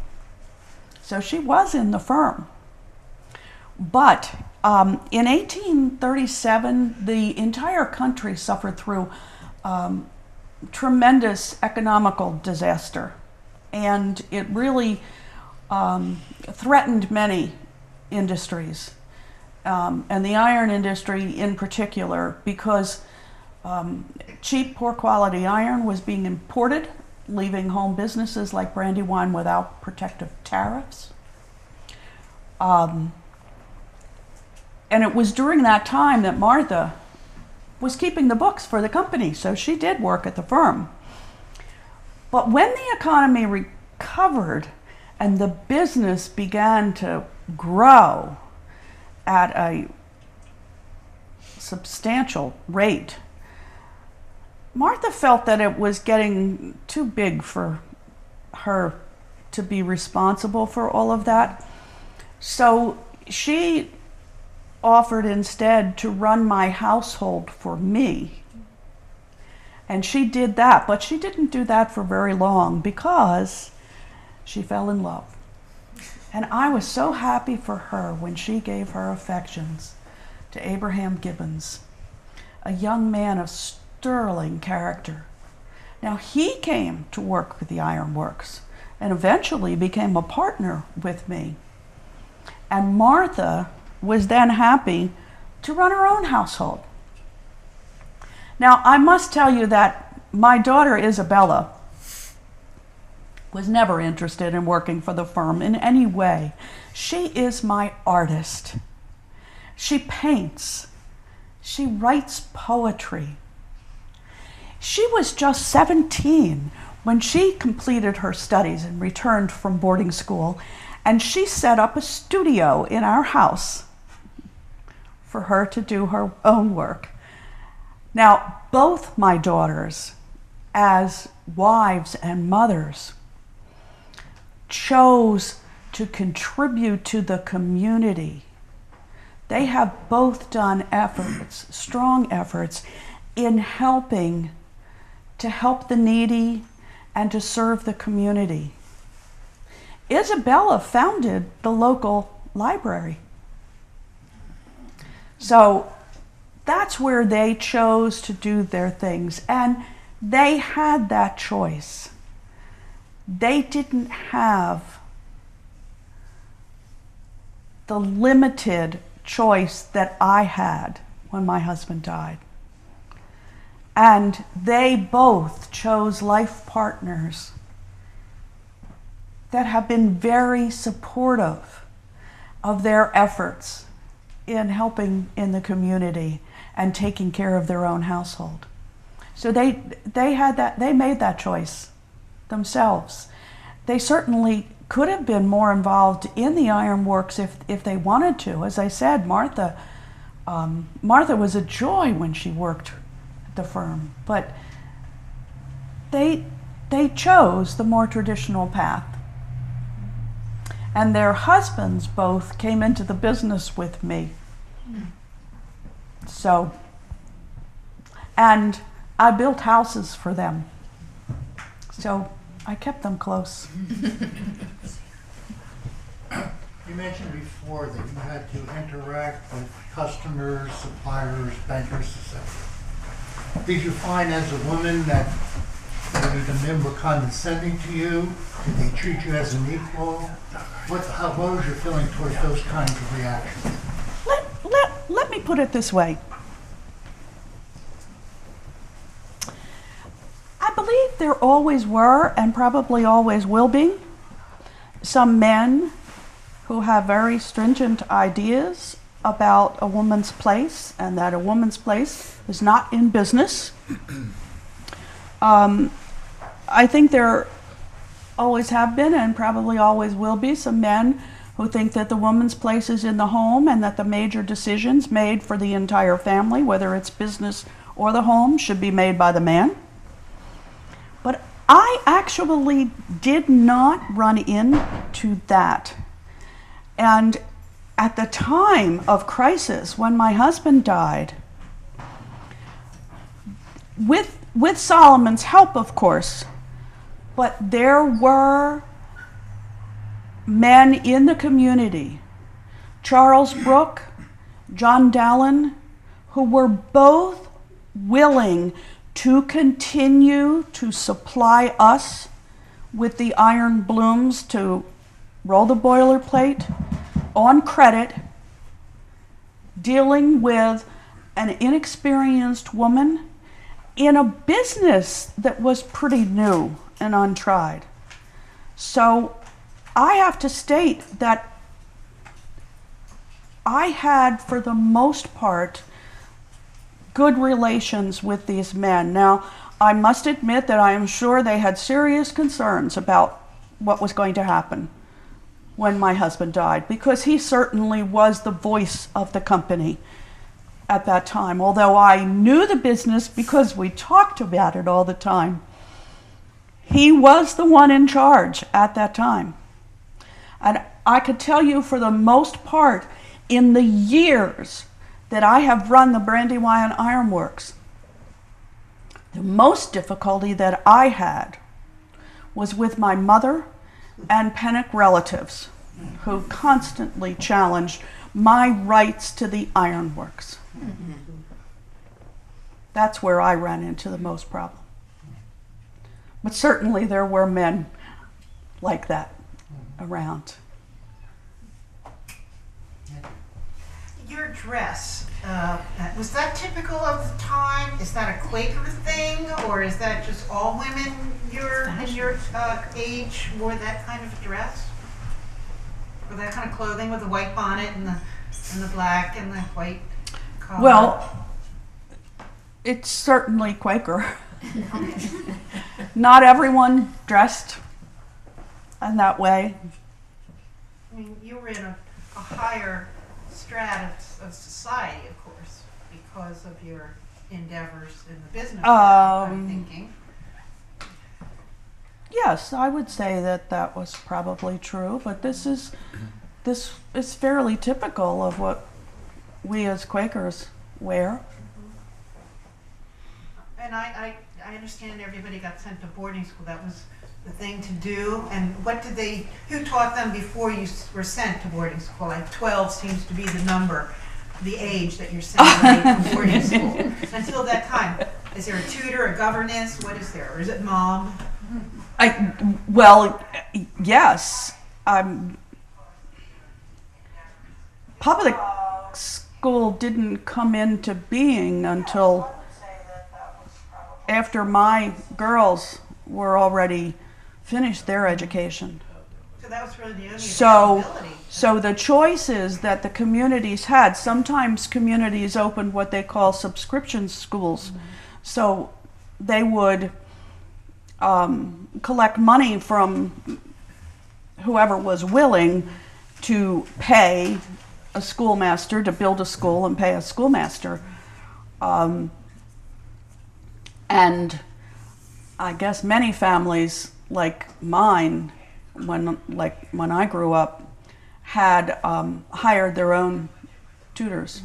So she was in the firm. But in 1837, the entire country suffered through tremendous economical disaster. And it really threatened many industries. And the iron industry in particular, because cheap, poor quality iron was being imported, leaving home businesses like Brandywine without protective tariffs. And it was during that time that Martha was keeping the books for the company, so she did work at the firm. But when the economy recovered and the business began to grow at a substantial rate, Martha felt that it was getting too big for her to be responsible for all of that. So she offered instead to run my household for me. And she did that, but she didn't do that for very long because she fell in love. And I was so happy for her when she gave her affections to Abraham Gibbons, a young man of sterling character. Now, he came to work with the ironworks and eventually became a partner with me. And Martha was then happy to run her own household. Now, I must tell you that my daughter Isabella was never interested in working for the firm in any way. She is my artist. She paints. She writes poetry. She was just 17 when she completed her studies and returned from boarding school, and she set up a studio in our house for her to do her own work. Now, both my daughters, as wives and mothers, chose to contribute to the community. They have both done efforts, strong efforts, in helping to help the needy and to serve the community. Isabella founded the local library. So that's where they chose to do their things, and they had that choice. They didn't have the limited choice that I had when my husband died. And they both chose life partners that have been very supportive of their efforts in helping in the community and taking care of their own household. So they made that choice themselves. They certainly could have been more involved in the ironworks if they wanted to. As I said, Martha was a joy when she worked at the firm, but they chose the more traditional path. And their husbands both came into the business with me. So, and I built houses for them. So I kept them close. You mentioned before that you had to interact with customers, suppliers, bankers, etc. Did you find as a woman that maybe the men were condescending to you? Did they treat you as an equal? What was your feeling towards those kinds of reactions? Let me put it this way. I believe there always were, and probably always will be, some men who have very stringent ideas about a woman's place, and that a woman's place is not in business. I think there always have been, and probably always will be, some men who think that the woman's place is in the home, and that the major decisions made for the entire family, whether it's business or the home, should be made by the man. But I actually did not run into that. And at the time of crisis, when my husband died, with Solomon's help, of course, but there were men in the community, Charles Brooke, John Dallin, who were both willing to continue to supply us with the iron blooms to roll the boilerplate on credit, dealing with an inexperienced woman in a business that was pretty new and untried. So I have to state that I had, for the most part, good relations with these men. Now, I must admit that I am sure they had serious concerns about what was going to happen when my husband died, because he certainly was the voice of the company at that time. Although I knew the business because we talked about it all the time, he was the one in charge at that time. And I could tell you, for the most part, in the years that I have run the Brandywine Iron Works, the most difficulty that I had was with my mother and Pennock relatives, who constantly challenged my rights to the ironworks. That's where I ran into the most problem. But certainly there were men like that around. Your dress, was that typical of the time? Is that a Quaker thing, or is that just all women in your age wore that kind of dress? Or that kind of clothing with the white bonnet and the black and the white collar? Well, it's certainly Quaker. Not everyone dressed in that way. I mean, you were in a higher strata of society, of course, because of your endeavors in the business world, I'm thinking. Yes, I would say that was probably true, but this is fairly typical of what we as Quakers wear. And I understand everybody got sent to boarding school. That was the thing to do. And who taught them before you were sent to boarding school? Like 12 seems to be the number, the age that you're sent to boarding school. Until that time, is there a tutor, a governess? What is there? Or is it mom? Well, yes. Public school didn't come into being until after my girls were already finished their education. So that was really the only availability. So the choices that the communities had, sometimes communities opened what they call subscription schools. Mm-hmm. So they would collect money from whoever was willing to pay a schoolmaster to build a school and pay a schoolmaster. And I guess many families like mine, when I grew up, had hired their own tutors.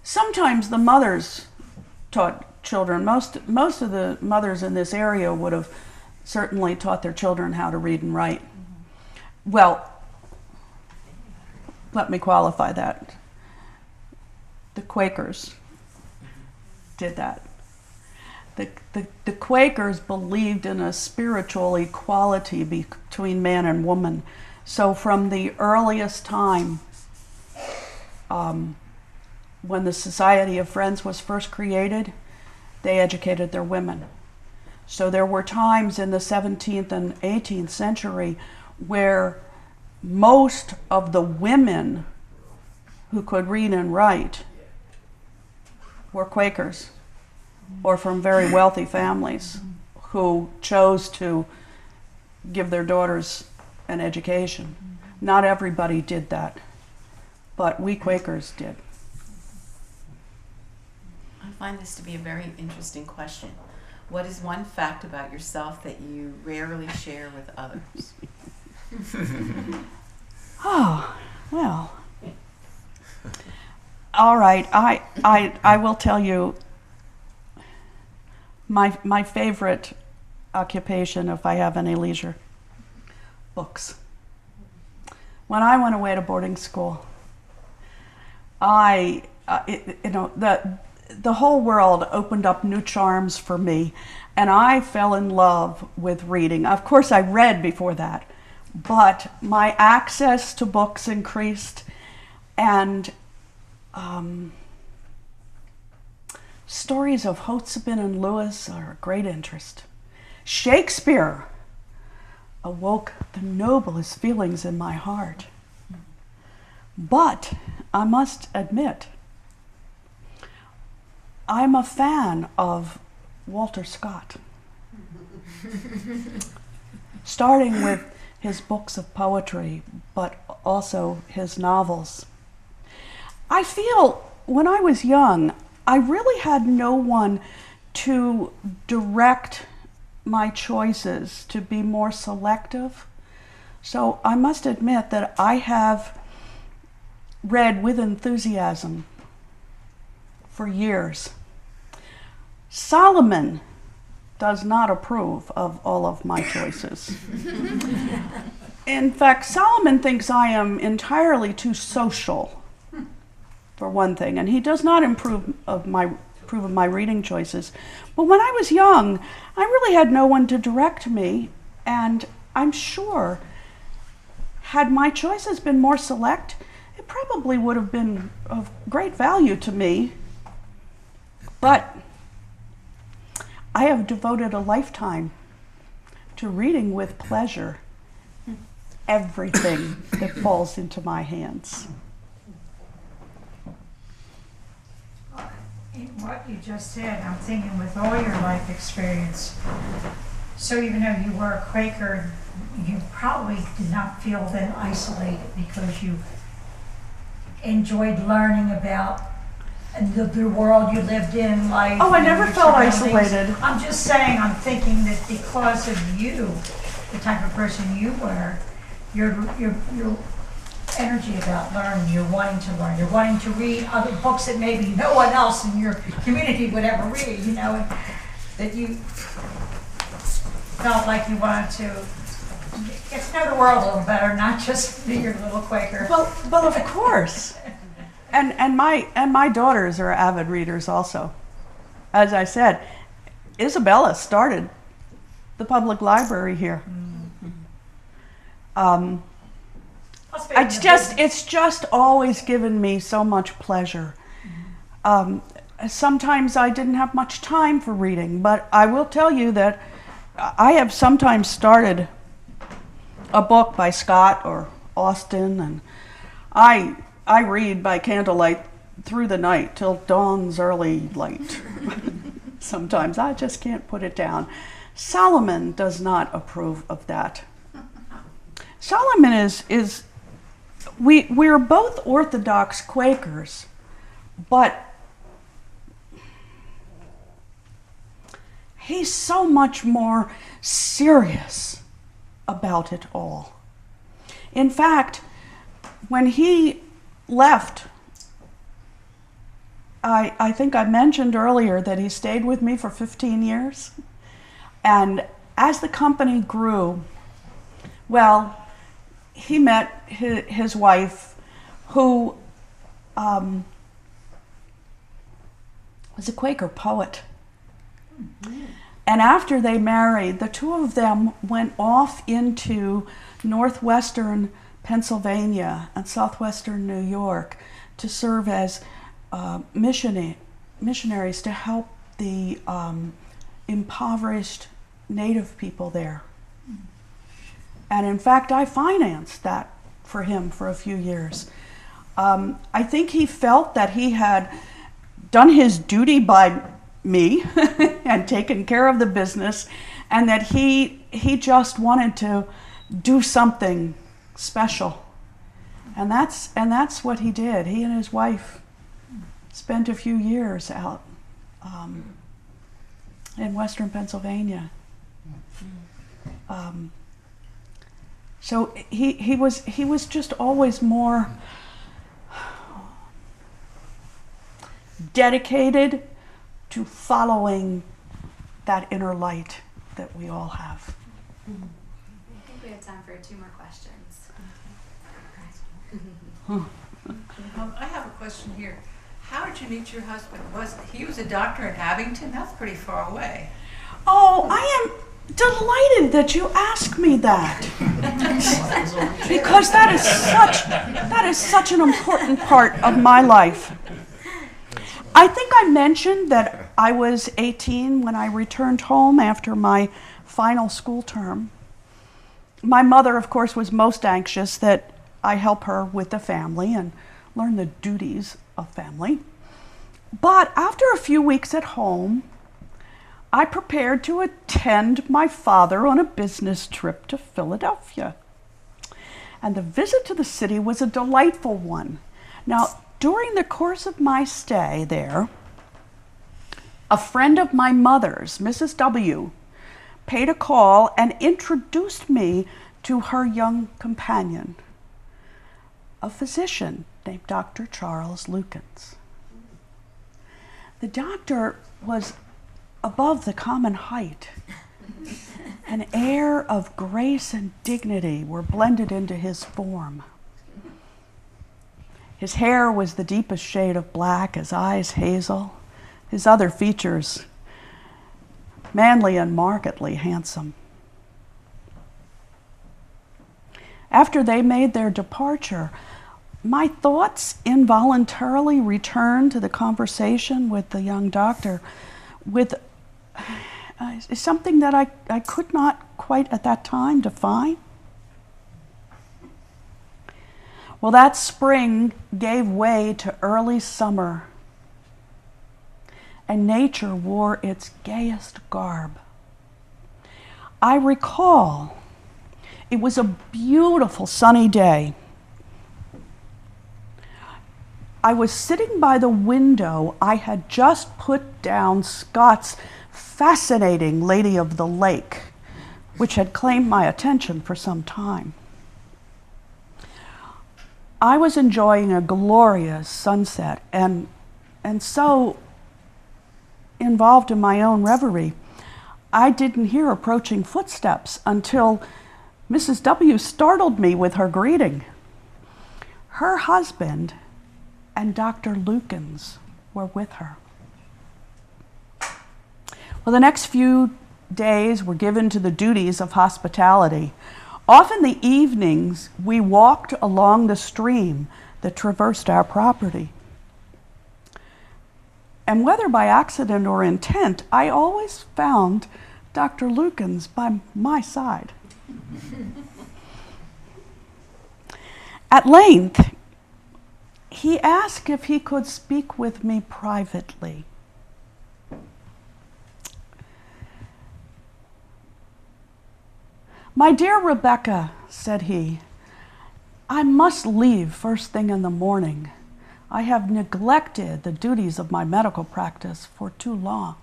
Sometimes the mothers taught children. Most of the mothers in this area would have certainly taught their children how to read and write. Well, let me qualify that. The Quakers did that. The Quakers believed in a spiritual equality between man and woman. So from the earliest time, when the Society of Friends was first created, they educated their women. So there were times in the 17th and 18th century where most of the women who could read and write were Quakers or from very wealthy families who chose to give their daughters an education. Not everybody did that, but we Quakers did. I find this to be a very interesting question. What is one fact about yourself that you rarely share with others? Oh, well. All right, I will tell you my favorite occupation, if I have any leisure, books. When I went away to boarding school, the whole world opened up new charms for me, and I fell in love with reading. Of course, I read before that, but my access to books increased, and stories of Hotspur and Lewis are a great interest. Shakespeare awoke the noblest feelings in my heart. But I must admit, I'm a fan of Walter Scott, starting with his books of poetry, but also his novels. I feel when I was young, I really had no one to direct my choices to be more selective. So I must admit that I have read with enthusiasm for years. Solomon does not approve of all of my choices. In fact, Solomon thinks I am entirely too social, for one thing, and he does not approve of my reading choices. But when I was young, I really had no one to direct me, and I'm sure had my choices been more select, it probably would have been of great value to me. But I have devoted a lifetime to reading with pleasure everything that falls into my hands. In what you just said, I'm thinking with all your life experience, so even though you were a Quaker, you probably did not feel then isolated because you enjoyed learning about the world you lived in, life. Oh, I never your felt surroundings. isolated. I'm just saying, I'm thinking that because of you, the type of person you were, your energy about learning, you're wanting to learn, you're wanting to read other books that maybe no one else in your community would ever read, you know, and that you felt like you wanted to get to know the world a little better, not just be your little Quaker. Well, of course. And my daughters are avid readers also. As I said, Isabella started the public library here. It's just always given me so much pleasure. Sometimes I didn't have much time for reading, but I will tell you that I have sometimes started a book by Scott or Austen, and I read by candlelight through the night till dawn's early light. Sometimes I just can't put it down. Solomon does not approve of that. Solomon we're both Orthodox Quakers, but he's so much more serious about it all. In fact, when he left, I think I mentioned earlier that he stayed with me for 15 years. And as the company grew, well, he met his wife, who was a Quaker poet. And after they married, the two of them went off into northwestern Pennsylvania and southwestern New York to serve as missionaries to help the impoverished native people there. And in fact, I financed that for him for a few years. I think he felt that he had done his duty by me and taken care of the business, and that he just wanted to do something special. And that's what he did. He and his wife spent a few years out in western Pennsylvania. So he was just always more dedicated to following that inner light that we all have. I think we have time for 2 more questions. I have a question here. How did you meet your husband? He was a doctor in Abington? That's pretty far away. Oh, I am delighted that you asked me that. Because that is such an important part of my life. I think I mentioned that I was 18 when I returned home after my final school term. My mother, of course, was most anxious that I help her with the family and learn the duties of family. But after a few weeks at home, I prepared to attend my father on a business trip to Philadelphia. And the visit to the city was a delightful one. Now, during the course of my stay there, a friend of my mother's, Mrs. W., paid a call and introduced me to her young companion, a physician named Dr. Charles Lukens. The doctor was above the common height. An air of grace and dignity were blended into his form. His hair was the deepest shade of black, his eyes hazel, his other features manly and markedly handsome. After they made their departure, my thoughts involuntarily returned to the conversation with the young doctor with something that I could not quite at that time define. Well, that spring gave way to early summer, and nature wore its gayest garb. I recall it was a beautiful sunny day. I was sitting by the window. I had just put down Scott's fascinating Lady of the Lake, which had claimed my attention for some time. I was enjoying a glorious sunset and so involved in my own reverie, I didn't hear approaching footsteps until Mrs. W. startled me with her greeting. Her husband and Dr. Lukens were with her. Well, the next few days were given to the duties of hospitality. Often the evenings, we walked along the stream that traversed our property. And whether by accident or intent, I always found Dr. Lukens by my side. At length, he asked if he could speak with me privately. "My dear Rebecca," said he, "I must leave first thing in the morning. I have neglected the duties of my medical practice for too long.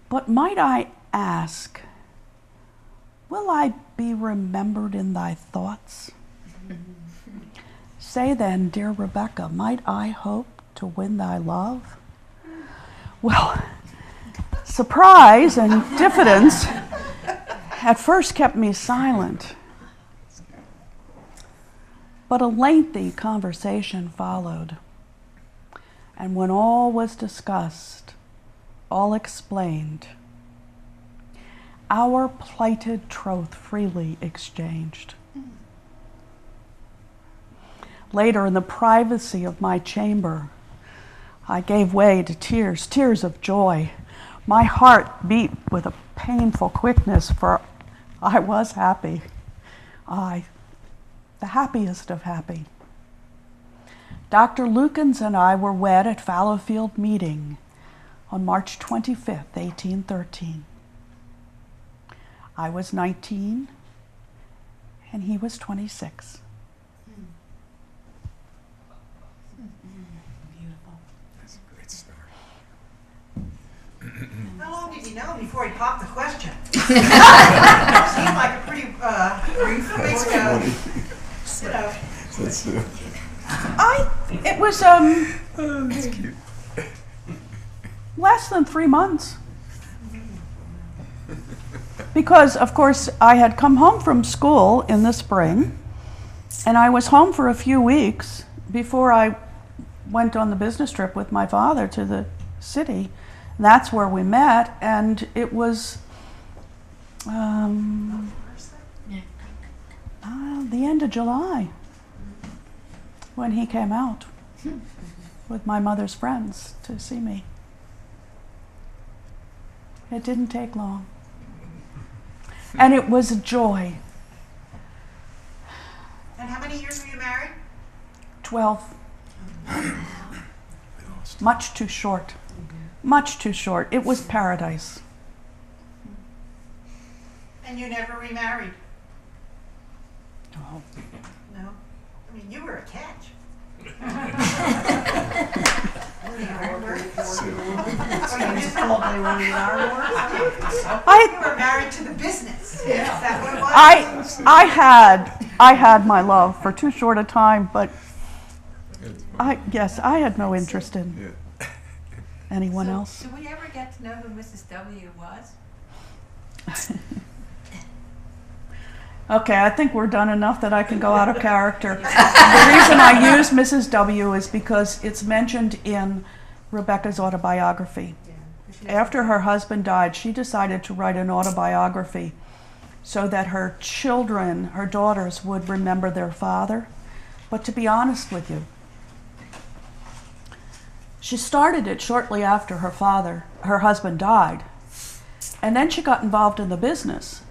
But might I ask, will I be remembered in thy thoughts? Say then, dear Rebecca, might I hope to win thy love?" Well, surprise and diffidence at first kept me silent, but a lengthy conversation followed. And when all was discussed, all explained, our plighted troth freely exchanged. Later, in the privacy of my chamber, I gave way to tears, tears of joy. My heart beat with a painful quickness, for I was happy. I, the happiest of happy. Dr. Lukens and I were wed at Fallowfield Meeting on March 25th, 1813. I was 19 and he was 26. Beautiful. That's a great story. How long did you know before he popped the question? Seemed like a pretty brief It was That's cute. less than 3 months. Because, of course, I had come home from school in the spring, and I was home for a few weeks before I went on the business trip with my father to the city. And that's where we met, and it was the end of July when he came out with my mother's friends to see me. It didn't take long. And it was a joy. And how many years were you married? 12. Much too short. Much too short. It was paradise. And you never remarried? No. No? I mean, you were a catch. You just told they wanted You were married to the business. Is that what it was? I had my love for too short a time, but I had no interest in anyone else. Do we ever get to know who Mrs. W. was? Okay, I think we're done enough that I can go out of character. The reason I use Mrs. W. is because it's mentioned in Rebecca's autobiography. After her husband died, she decided to write an autobiography so that her children, her daughters, would remember their father. But to be honest with you, she started it shortly after her husband died, and then she got involved in the business.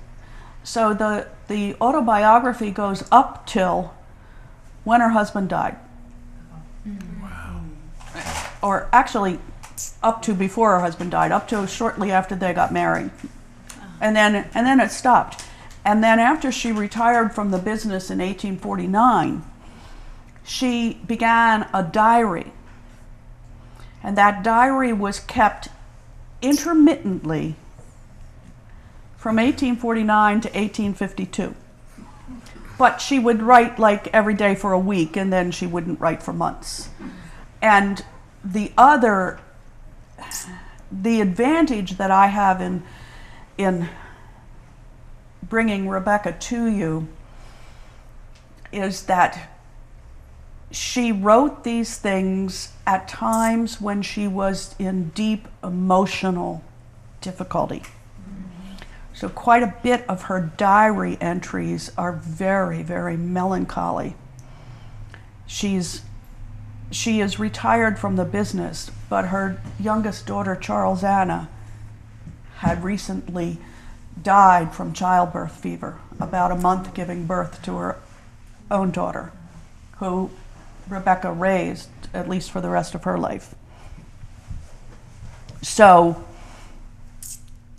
So the autobiography goes up till when her husband died. Wow. Or actually, up to before her husband died, up to shortly after they got married. And then it stopped. And then after she retired from the business in 1849, she began a diary. And that diary was kept intermittently from 1849 to 1852. But she would write like every day for a week, and then she wouldn't write for months. And the advantage that I have in bringing Rebecca to you is that she wrote these things at times when she was in deep emotional difficulty. So quite a bit of her diary entries are very, very melancholy. She is retired from the business, but her youngest daughter, Charles Anna, had recently died from childbirth fever, about a month giving birth to her own daughter, who Rebecca raised, at least for the rest of her life. So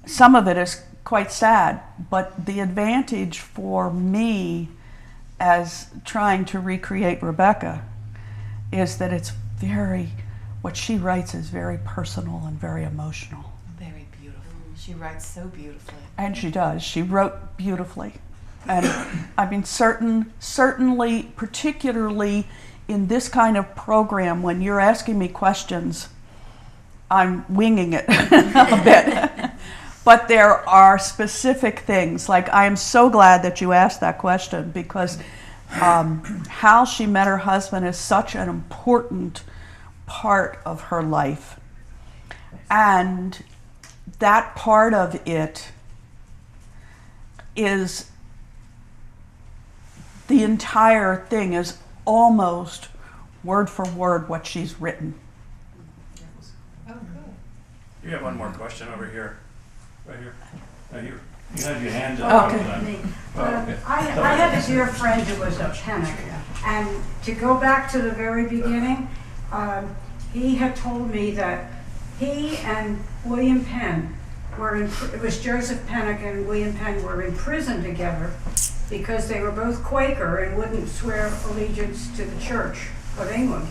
some of it is quite sad, but the advantage for me as trying to recreate Rebecca is that it's what she writes is very personal and very emotional. Very beautiful. She writes so beautifully. And she does. She wrote beautifully. And I mean, certainly, particularly in this kind of program, when you're asking me questions, I'm winging it a bit. But there are specific things, like I am so glad that you asked that question, because how she met her husband is such an important part of her life. And that part of it is, the entire thing is almost word for word what she's written. Oh, good. You have one more question over here. Right here. Right here. You have your hands up. Okay. Okay. I had a dear friend who was a Pennock, and to go back to the very beginning, he had told me that he and William Penn it was Joseph Pennock and William Penn were in prison together because they were both Quaker and wouldn't swear allegiance to the Church of England.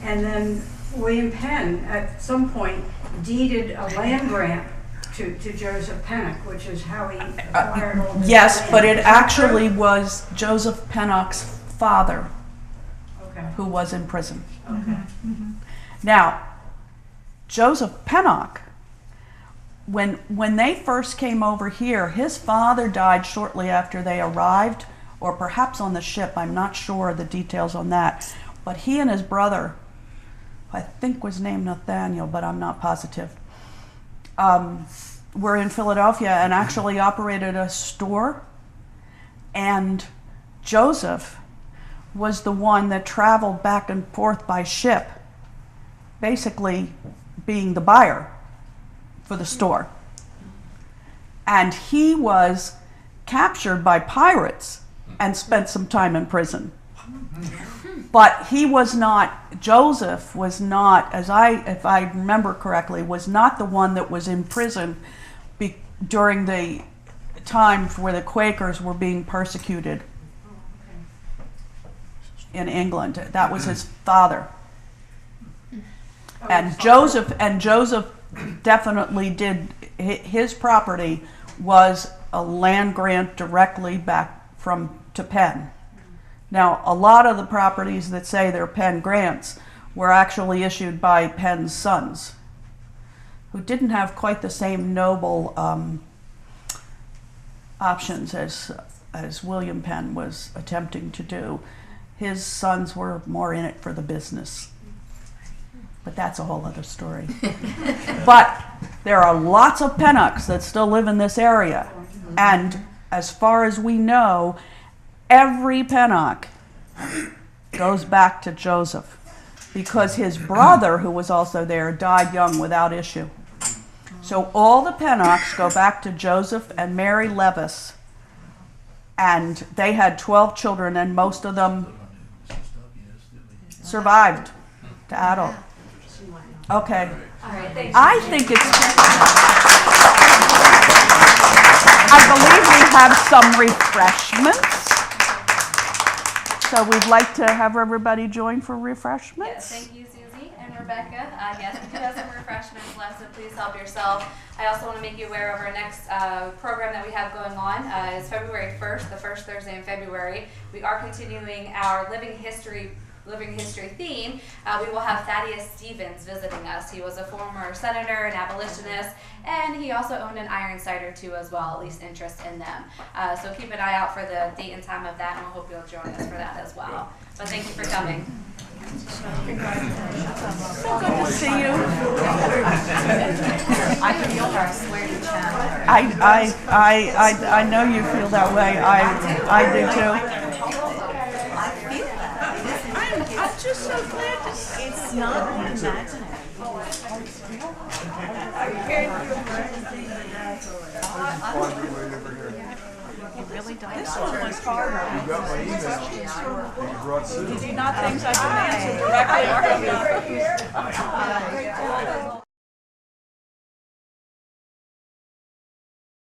And then William Penn, at some point, deeded a land grant to Joseph Pennock, which is how he acquired all this Yes, land. but it actually was Joseph Pennock's father who was in prison. Okay. Mm-hmm. Now, Joseph Pennock, when they first came over here, his father died shortly after they arrived, or perhaps on the ship. I'm not sure the details on that. But he and his brother, I think was named Nathaniel, but I'm not positive, were in Philadelphia and actually operated a store. And Joseph was the one that traveled back and forth by ship, basically being the buyer for the store. And he was captured by pirates and spent some time in prison. But he was not, Joseph was not, if I remember correctly, was not the one that was in prison during the time where the Quakers were being persecuted in England. That was his father. And Joseph definitely did, his property was a land grant directly back to Penn. Now, a lot of the properties that say they're Penn grants were actually issued by Penn's sons, who didn't have quite the same noble options as William Penn was attempting to do. His sons were more in it for the business. But that's a whole other story. But there are lots of Pennocks that still live in this area. And as far as we know, every Pennock goes back to Joseph, because his brother, who was also there, died young without issue. So all the Pennocks go back to Joseph and Mary Levis, and they had 12 children, and most of them survived to adult. Okay. I think it's, I believe we have some refreshments. So we'd like to have everybody join for Yes, refreshments. thank you, Susie and Rebecca. Yes, we do have some refreshments left, so please help yourself. I also want to make you aware of our next program that we have going on. Is February 1st, the first Thursday in February. We are continuing our living history theme. We will have Thaddeus Stevens visiting us. He was a former senator, an abolitionist, and he also owned an iron cider too as well, at least interest in them. So keep an eye out for the date and time of that, and we'll hope you'll join us for that as well. But thank you for coming. So good to see you. I feel her, I swear to Chandler. I know you feel that way. I do too. I'm just so glad to see. It's not unimaginable. It really does. This one was harder. You got my email. You brought Sue. Did you not think I could answer directly?